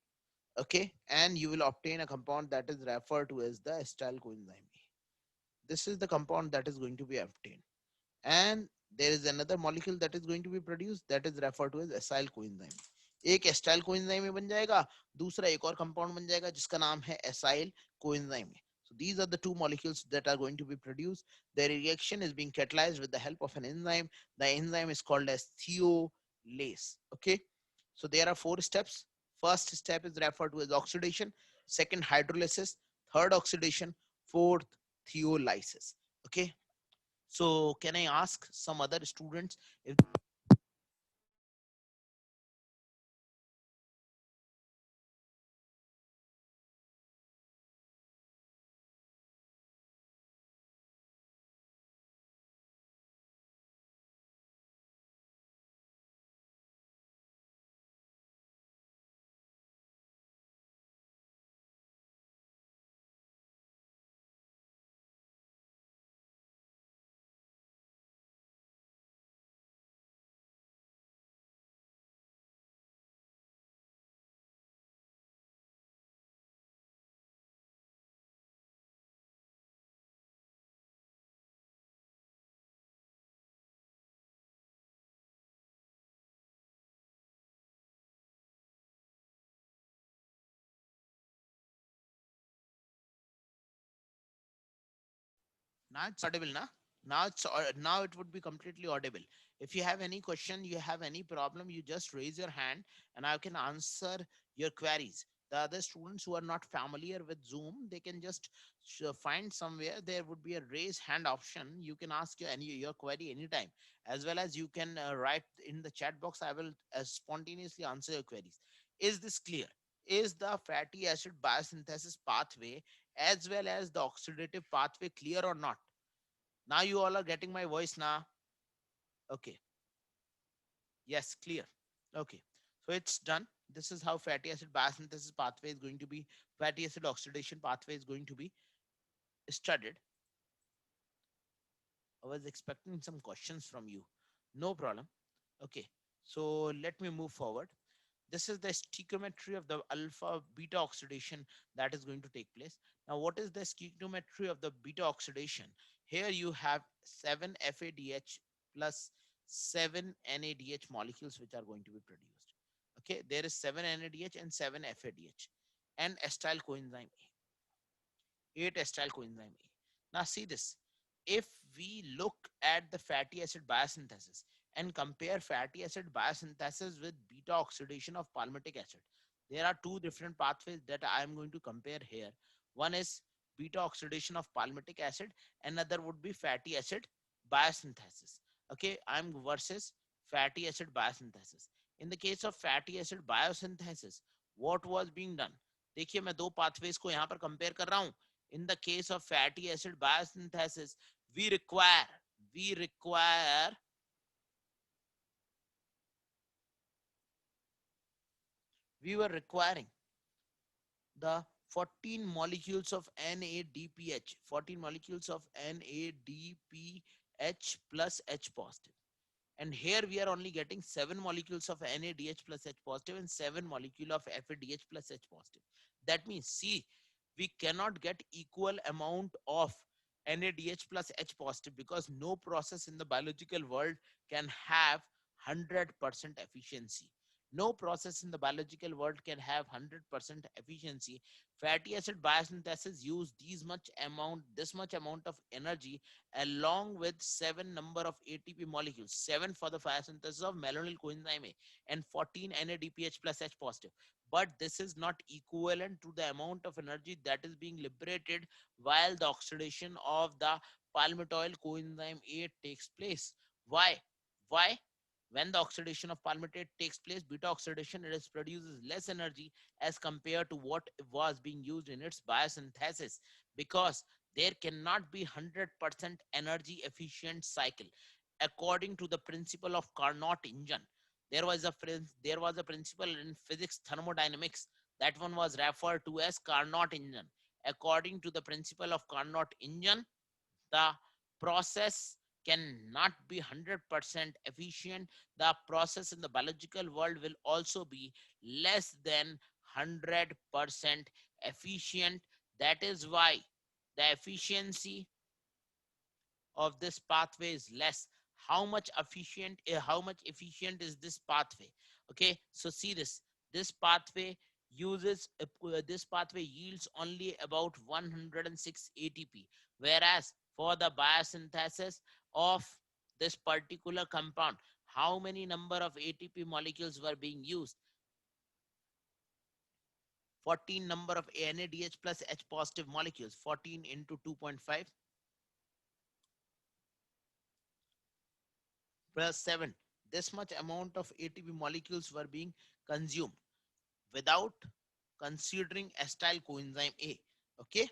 Okay, and you will obtain a compound that is referred to as the acetyl coenzyme A. This is the compound that is going to be obtained. And there is another molecule that is going to be produced that is referred to as acyl coenzyme. एक acetyl coenzyme में बन जाएगा, दूसरा एक और compound बन जाएगा जिसका नाम है acyl coenzyme. So these are the two molecules that are going to be produced. The reaction is being catalyzed with the help of an enzyme. The enzyme is called as thiolase. Okay, so there are 4 steps. First step is referred to as oxidation, second hydrolysis, third oxidation, fourth thiolysis. Okay, so can I ask some other students if now it's audible na? Now it would be completely audible. If you have any question, you have any problem, you just raise your hand and I can answer your queries. The other students who are not familiar with Zoom, they can just find somewhere there would be a raise hand option. You can ask your query anytime, as well as you can write in the chat box. I will spontaneously answer your queries. Is this clear? Is the fatty acid biosynthesis pathway as well as the oxidative pathway clear or not? Now you all are getting my voice now. Okay. Yes, clear. Okay. So it's done. This is how fatty acid biosynthesis pathway is going to be, fatty acid oxidation pathway is going to be studied. I was expecting some questions from you. No problem. Okay. So let me move forward. This is the stoichiometry of the alpha beta oxidation that is going to take place. Now, what is the stoichiometry of the beta oxidation? Here you have 7 FADH plus 7 NADH molecules which are going to be produced. Okay, there is 7 NADH and 7 FADH and acetyl coenzyme A, 8 acetyl coenzyme A. Now see this. If we look at the fatty acid biosynthesis and compare fatty acid biosynthesis with beta oxidation of palmitic acid, there are two different pathways that I am going to compare here. One is beta oxidation of palmitic acid, another would be fatty acid biosynthesis. Okay, I'm versus fatty acid biosynthesis. In the case of fatty acid biosynthesis, what was being done? देखिए मैं दो pathways को यहाँ पर compare कर रहा हूँ. In the case of fatty acid biosynthesis, we require we were requiring the 14 molecules of NADPH, 14 molecules of NADPH plus H positive. And here we are only getting 7 molecules of NADH plus H positive and 7 molecule of FADH plus H positive. That means, see, we cannot get equal amount of NADH plus H positive because no process in the biological world can have 100% efficiency. No process in the biological world can have 100% efficiency. Fatty acid biosynthesis use this much amount of energy along with 7 number of ATP molecules, 7 for the biosynthesis of malonyl coenzyme A and 14 NADPH plus H positive. But this is not equivalent to the amount of energy that is being liberated while the oxidation of the palmitoyl coenzyme A takes place. Why? Why? When the oxidation of palmitate takes place, beta oxidation, it produces less energy as compared to what was being used in its biosynthesis, because there cannot be 100% energy efficient cycle. According to the principle of Carnot engine, there was a principle in physics thermodynamics, that one was referred to as Carnot engine. According to the principle of Carnot engine, the process cannot be 100% efficient. The process in the biological world will also be less than 100% efficient. That is why the efficiency of this pathway is less. How much efficient is this pathway? Okay, so see this pathway this pathway yields only about 106 ATP, whereas for the biosynthesis of this particular compound, how many number of ATP molecules were being used? 14 number of NADH plus H positive molecules. 14 into 2.5 plus 7. This much amount of ATP molecules were being consumed without considering acetyl coenzyme A. Okay,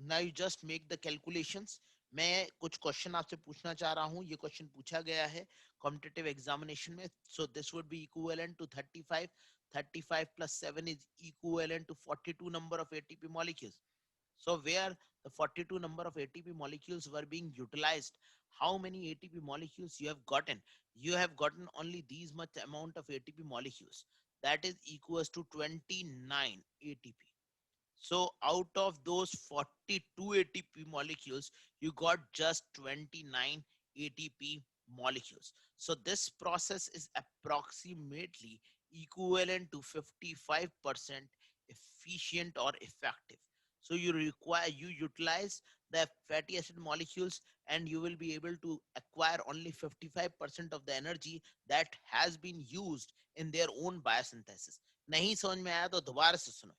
now you just make the calculations. मैं कुछ question आपसे पूछना चाह रहा हूँ. ये question पूछा गया है कॉम्पिटिटिव एग्जामिनेशन में. So this would be equivalent to 35. 35 plus 7 is equivalent to 42 number of ATP molecules. So where the 42 number of ATP molecules were being utilized, how many ATP molecules you have gotten? You have gotten only these much amount of ATP molecules. That is equals to 29 ATP. So out of those 42 ATP molecules, you got just 29 ATP molecules. So this process is approximately equivalent to 55% efficient or effective. So you utilize the fatty acid molecules and you will be able to acquire only 55% of the energy that has been used in their own biosynthesis. नहीं समझ में आया तो दोबारा से सुनो.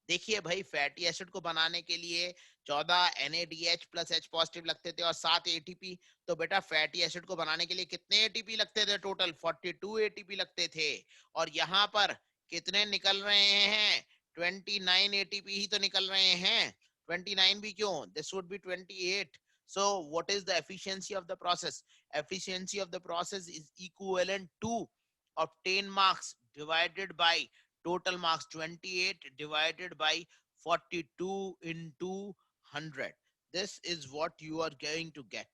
देखिए भाई, फैटी एसिड को बनाने के लिए 14 NADH प्लस H पॉजिटिव लगते थे और 7 ATP. तो बेटा फैटी एसिड को बनाने के लिए कितने ATP लगते थे? टोटल 42 ATP लगते थे. और यहाँ पर कितने निकल रहे हैं? 29 ATP ही तो निकल रहे हैं. 29 भी क्यों? This would be 28. So what is the efficiency of the process? Efficiency of the process is equivalent to obtain marks divided by total marks. 28 divided by 42 into 100. This is what you are going to get.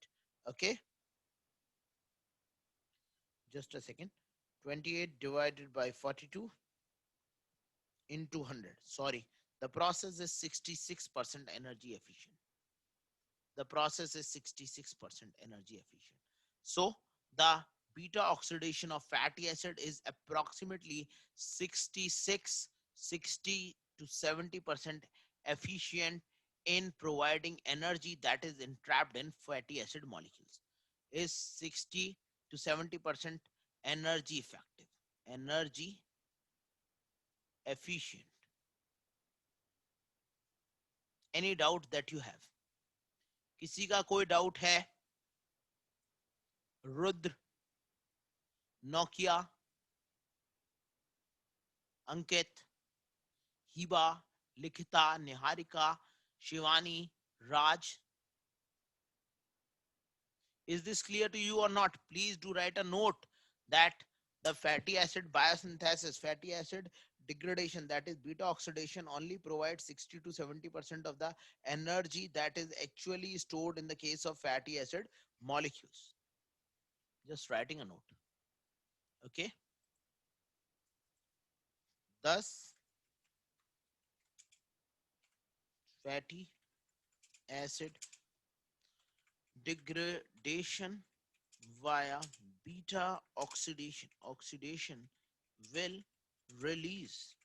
Okay, just a second. 28 divided by 42 into 100. Sorry, the process is 66% energy efficient. The process is 66% energy efficient. So the beta oxidation of fatty acid is approximately 66 60 to 70% efficient in providing energy that is entrapped in fatty acid molecules. Is 60 to 70% energy effective, energy efficient. Any doubt that you have? किसी का कोई doubt है? Rudra, Nokia, अंकित, हिबा, लिखिता, Niharika, Shivani, Raj, is this clear to you or not? Please do write a note that the fatty acid biosynthesis, fatty acid degradation, that is beta oxidation, only provides 60 to 70% of the energy that is actually stored in the case of fatty acid molecules. Just writing a note. Okay. Thus, fatty acid degradation via beta oxidation will release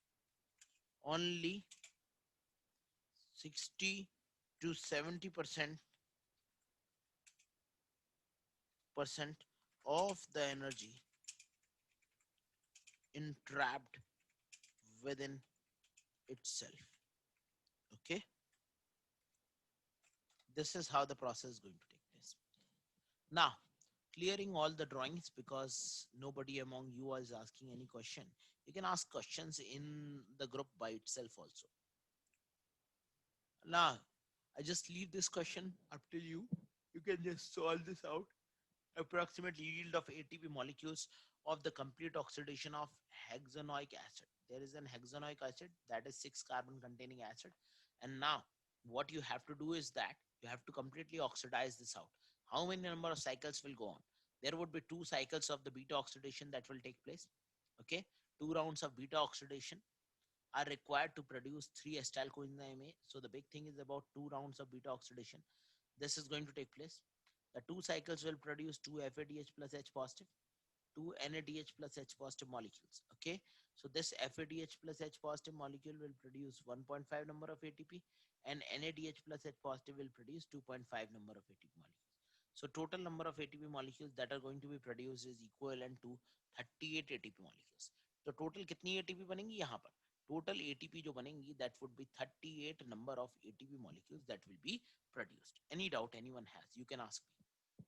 only 60 to 70% of the energy entrapped within itself. Okay, this is how the process is going to take place. Now, clearing all the drawings, because nobody among you is asking any question. You can ask questions in the group by itself also. Now, I just leave this question up to you. You can just solve this out. Approximate yield of ATP molecules of the complete oxidation of hexanoic acid. There is an hexanoic acid, that is 6 carbon containing acid. And now what you have to do is that you have to completely oxidize this out. How many number of cycles will go on? There would be 2 cycles of the beta oxidation that will take place. Okay, 2 rounds of beta oxidation are required to produce 3 acetyl coenzyme A. So the big thing is about 2 rounds of beta oxidation. This is going to take place. The 2 cycles will produce 2 FADH plus H positive, 2 NADH plus H positive molecules. Okay, so this FADH plus H positive molecule will produce 1.5 number of ATP, and NADH plus H positive will produce 2.5 number of ATP molecules. So total number of ATP molecules that are going to be produced is equivalent to 38 ATP molecules. तो total कितनी ATP बनेंगी यहाँ पर? Total ATP जो बनेंगी, that would be 38 number of ATP molecules that will be produced. Any doubt anyone has, you can ask me.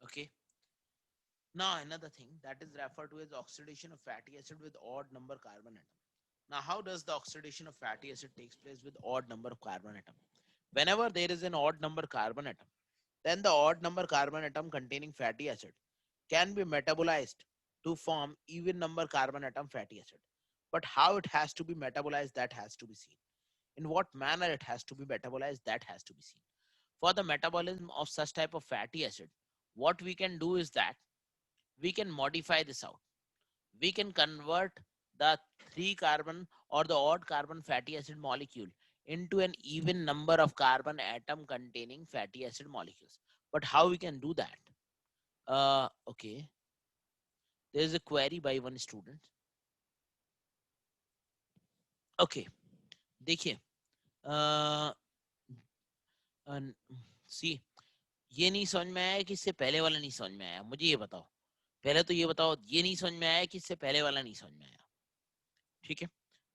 Okay. Now another thing that is referred to as oxidation of fatty acid with odd number carbon atom. Now how does the oxidation of fatty acid takes place with odd number of carbon atom? Whenever there is an odd number carbon atom, then the odd number carbon atom containing fatty acid can be metabolized to form even number carbon atom fatty acid. But how it has to be metabolized, that has to be seen. In what manner it has to be metabolized, that has to be seen. For the metabolism of such type of fatty acid, what we can do is that we can modify this out. We can convert the 3 carbon or the odd carbon fatty acid molecule into an even number of carbon atom containing fatty acid molecules. But how we can do that? Okay, there is a query by one student. Okay, देखिए, सी ये नहीं समझ में आया कि इससे पहले वाला नहीं समझ में आया, मुझे ये बताओ. पहले तो ये बताओ, ये नहीं समझ में आया कि इससे पहले वाला नहीं समझ में आया. ठीक है,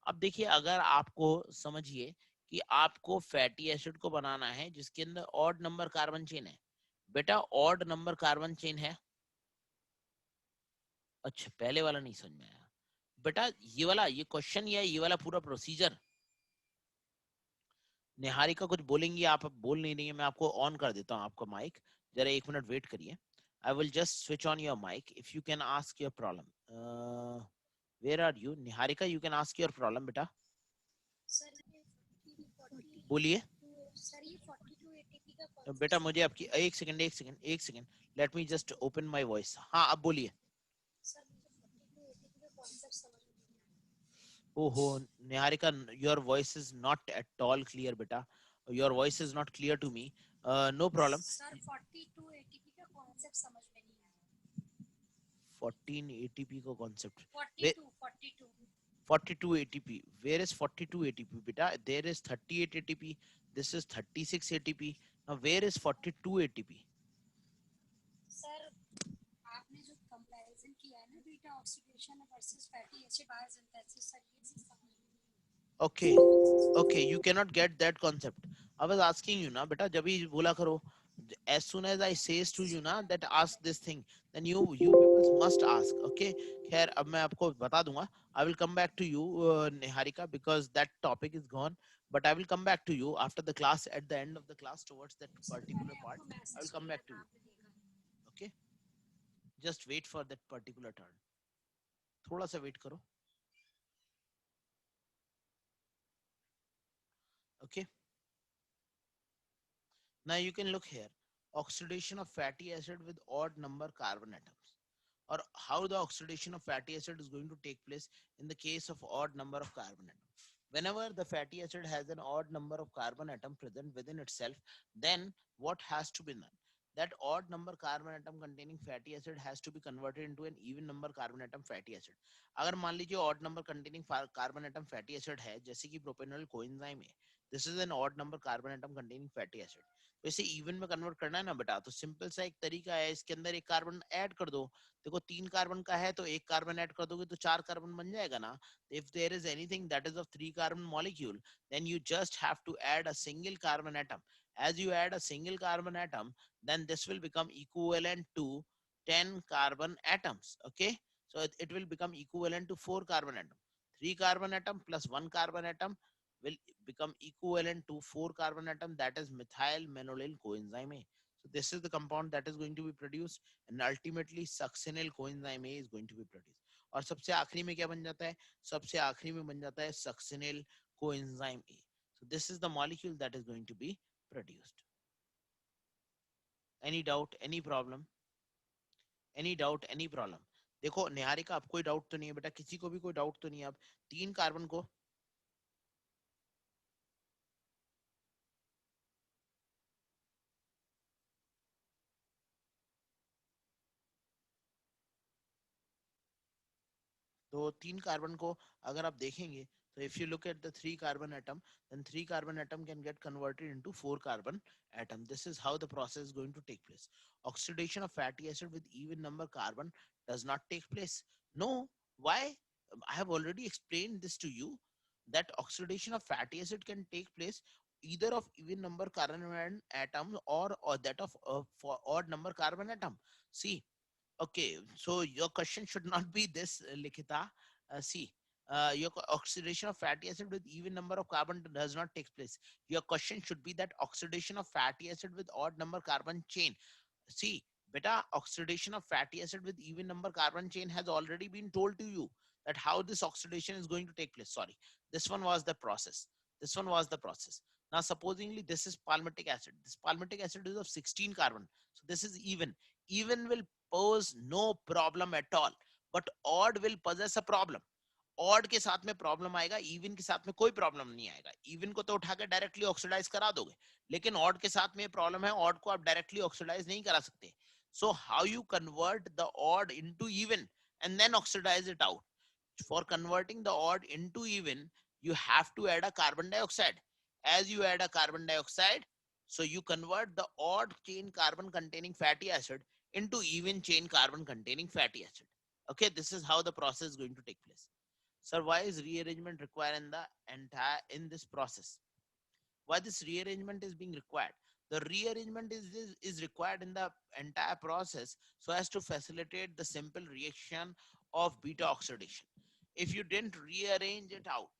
अब देखिए, अगर आपको समझिए कि आपको फैटी एसिड को बनाना है जिसके अंदर ऑड नंबर कार्बन चेन है. बेटा ऑड नंबर कार्बन चेन है. अच्छा, पहले वाला नहीं समझ में आया बेटा. ये वाला, ये क्वेश्चन या ये वाला पूरा प्रोसीजर. निहारिका कुछ बोलेंगी, आप बोल नहीं रही है. मैं आपको ऑन कर देता हूँ आपका माइक. जरा 1 मिनट वेट करिए. I will just switch on your mic. If you can ask your problem. Where are you? Niharika, you can ask your problem, beta. बोलिए. बेटा मुझे आपकी एक second. Let me just open my voice. हाँ, अब बोलिए. Oh, Niharika, your voice is not at all clear, beta. Your voice is not clear to me. No problem. 14 ATP का concept. 42 ATP. Where is 42 ATP, beta? There is 38 ATP. This is 36 ATP. Now where is 42 ATP? Okay, okay, you cannot get that concept. I was asking you ना बेटा जब भी बोला करो, as soon as I says to you ना that ask this thing, then you people must ask. Okay, खैर अब मैं आपको बता दूंगा. I will come back to you, Niharika, because that topic is gone. But I will come back to you after the class, at the end of the class, towards that particular part. I will come back to you. Okay, just wait for that particular turn. थोड़ा सा wait करो. Okay. Now you can look here, oxidation of fatty acid with odd number carbon atoms, or how the oxidation of fatty acid is going to take place in the case of odd number of carbon atoms. Whenever the fatty acid has an odd number of carbon atom present within itself, then what has to be done? That odd number carbon atom containing fatty acid has to be converted into an even number carbon atom fatty acid. अगर मान लीजिए odd number containing carbon atom fatty acid है, जैसे कि propanol coenzyme है, this is an odd number carbon atom containing fatty acid. तो इसे even में कन्वर्ट करना है ना बेटा, तो सिंपल सा एक तरीका है, इसके अंदर एक कार्बन ऐड कर दो. देखो 3 कार्बन का है तो एक कार्बन ऐड कर दोगे तो 4 कार्बन बन जाएगा ना. If there is anything that is of 3 carbon molecule, then you just have to add a single carbon atom. as you add a single carbon atom, then this will become equivalent to 10 carbon atoms. Okay, so it will become equivalent to 4 carbon atom. 3 carbon atom plus 1 carbon atom will become equivalent to 4 carbon atom, that is methyl manolil coenzyme A. So this is the compound that is going to be produced, and ultimately succinyl coenzyme A is going to be produced. और सबसे आखिरी में क्या बन जाता है? सबसे आखिरी में बन जाता है succinyl coenzyme A. So this is the molecule that is going to be produced. Any doubt, any problem? Any doubt, any problem? देखो निहारिका, आप कोई डाउट तो नहीं है बेटा? किसी को भी कोई डाउट तो नहीं है? अब 3 कार्बन को तो 3 कार्बन को अगर आप देखेंगे, so if you look at the 3 carbon atom, then 3 carbon atom can get converted into 4 carbon atom. This is how the process is going to take place. Oxidation of fatty acid with even number carbon does not take place. No. Why? I have already explained this to you, that oxidation of fatty acid can take place either of even number carbon atom, or that of for odd number carbon atom. See, okay, so your question should not be this, Likita. See, your oxidation of fatty acid with even number of carbon does not take place. Your question should be that oxidation of fatty acid with odd number carbon chain. See, beta, oxidation of fatty acid with even number carbon chain has already been told to you, that how this oxidation is going to take place. Sorry, this one was the process. This one was the process. Now, supposingly this is palmitic acid. This palmitic acid is of 16 carbon. So this is even. Even will pose no problem at all, but odd will possess a problem. Odd के साथ में problem आएगा, even के साथ में कोई problem नहीं आएगा. इवन को तो उठा के डायरेक्टली ऑक्सीडाइज करा दोगे, लेकिन ऑड के साथ में प्रॉब्लम है, ऑड को आप डायरेक्टली ऑक्सीडाइज नहीं करा सकते. So how you convert the odd into even and then oxidise it out? For converting the odd into even, you have to add a carbon dioxide. As you add a carbon dioxide, so you convert the odd chain carbon containing fatty acid into even chain carbon containing fatty acid. Okay, this is how the process is going to take place. Sir, why is rearrangement required in the entire in this process? Why this rearrangement is being required? The rearrangement is required in the entire process so as to facilitate the simple reaction of beta oxidation. If you didn't rearrange it out,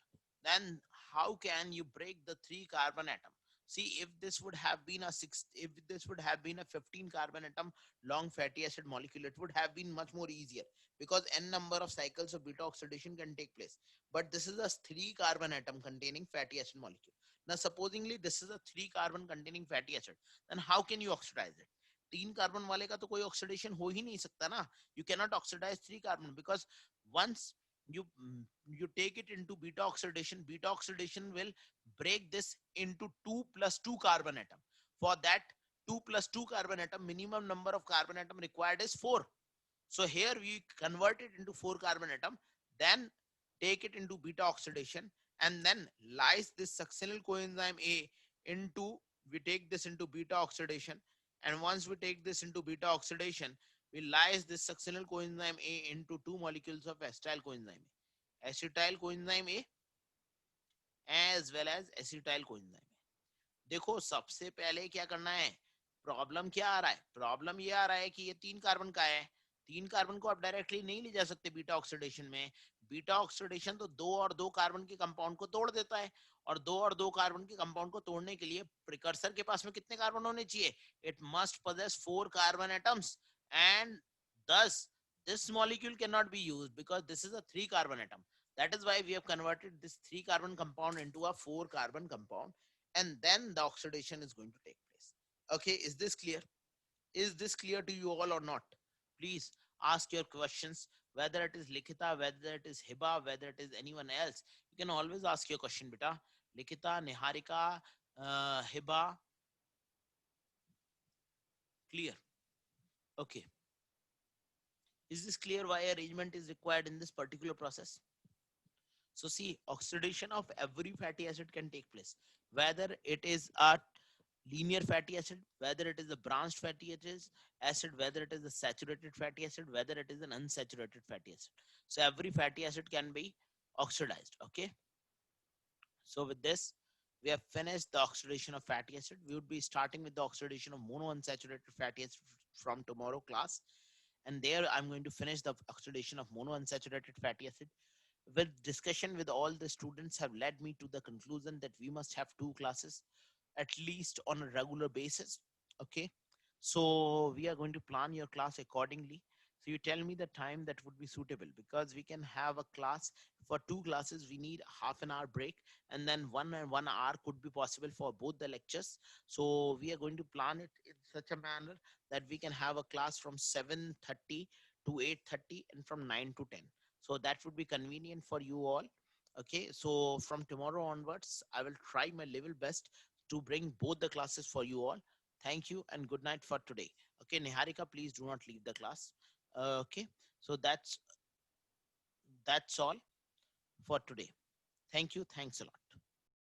then how can you break the 3 carbon atom? See, if this would have been a 6, if this would have been a 15 carbon atom long fatty acid molecule, it would have been much more easier, because n number of cycles of beta oxidation can take place. But this is a 3 carbon atom containing fatty acid molecule. Now, supposingly this is a 3 carbon containing fatty acid, then how can you oxidize it? 3 carbon वाले का तो कोई oxidation हो ही नहीं सकता ना. You cannot oxidize 3 carbon, because once you you take it into beta oxidation will break this into 2 plus 2 carbon atom. For that 2 plus 2 carbon atom, minimum number of carbon atom required is 4. So here we convert it into 4 carbon atom, then take it into beta oxidation, and then lyse this succinyl coenzyme A into, we take this into beta oxidation, and once we take this into beta oxidation, we lyse this succinyl coenzyme A into 2 molecules of acetyl coenzyme A. Acetyl coenzyme A as well as acetyl coenzyme A. देखो सबसे पहले क्या करना है, problem क्या आ रहा है, problem ये आ रहा है कि ये 3 कार्बन का है, 3 कार्बन को आप डायरेक्टली नहीं ले जा सकते बीटा ऑक्सीडेशन में, बीटा ऑक्सीडेशन तो 2 और 2 कार्बन के कंपाउंड को तोड़ देता है, और 2 और 2 कार्बन के कंपाउंड को तोड़ने के लिए प्रिकर्सर के पास में कितने कार्बन होने चाहिए, it must possess 4 carbon atoms, and thus this molecule cannot be used because this is a 3 carbon atom. That is why we have converted this 3 carbon compound into a 4 carbon compound, and then the oxidation is going to take place. Okay, is this clear? Is this clear to you all or not? Please ask your questions, whether it is Likita, whether it is Hiba, whether it is anyone else. You can always ask your question, beta. Likita, Niharika, Hiba. Clear? Okay. Is this clear why arrangement is required in this particular process? So see, oxidation of every fatty acid can take place, whether it is a linear fatty acid, whether it is a branched fatty acid, whether it is a saturated fatty acid, whether it is an unsaturated fatty acid. So every fatty acid can be oxidized. Okay. So with this, we have finished the oxidation of fatty acid. We would be starting with the oxidation of monounsaturated fatty acid from tomorrow class. And there I'm going to finish the oxidation of monounsaturated fatty acid. With discussion with all the students have led me to the conclusion that we must have 2 classes at least on a regular basis. Okay, so we are going to plan your class accordingly. So you tell me the time that would be suitable, because we can have a class for 2 classes, we need half an hour break, and then 1 hour could be possible for both the lectures. So we are going to plan it in such a manner that we can have a class from 7:30 to 8:30 and from 9 to 10. So that would be convenient for you all. Okay, so from tomorrow onwards, I will try my level best to bring both the classes for you all. Thank you and good night for today. Okay, Niharika, please do not leave the class. Okay, so that's all for today. Thank you. Thanks a lot.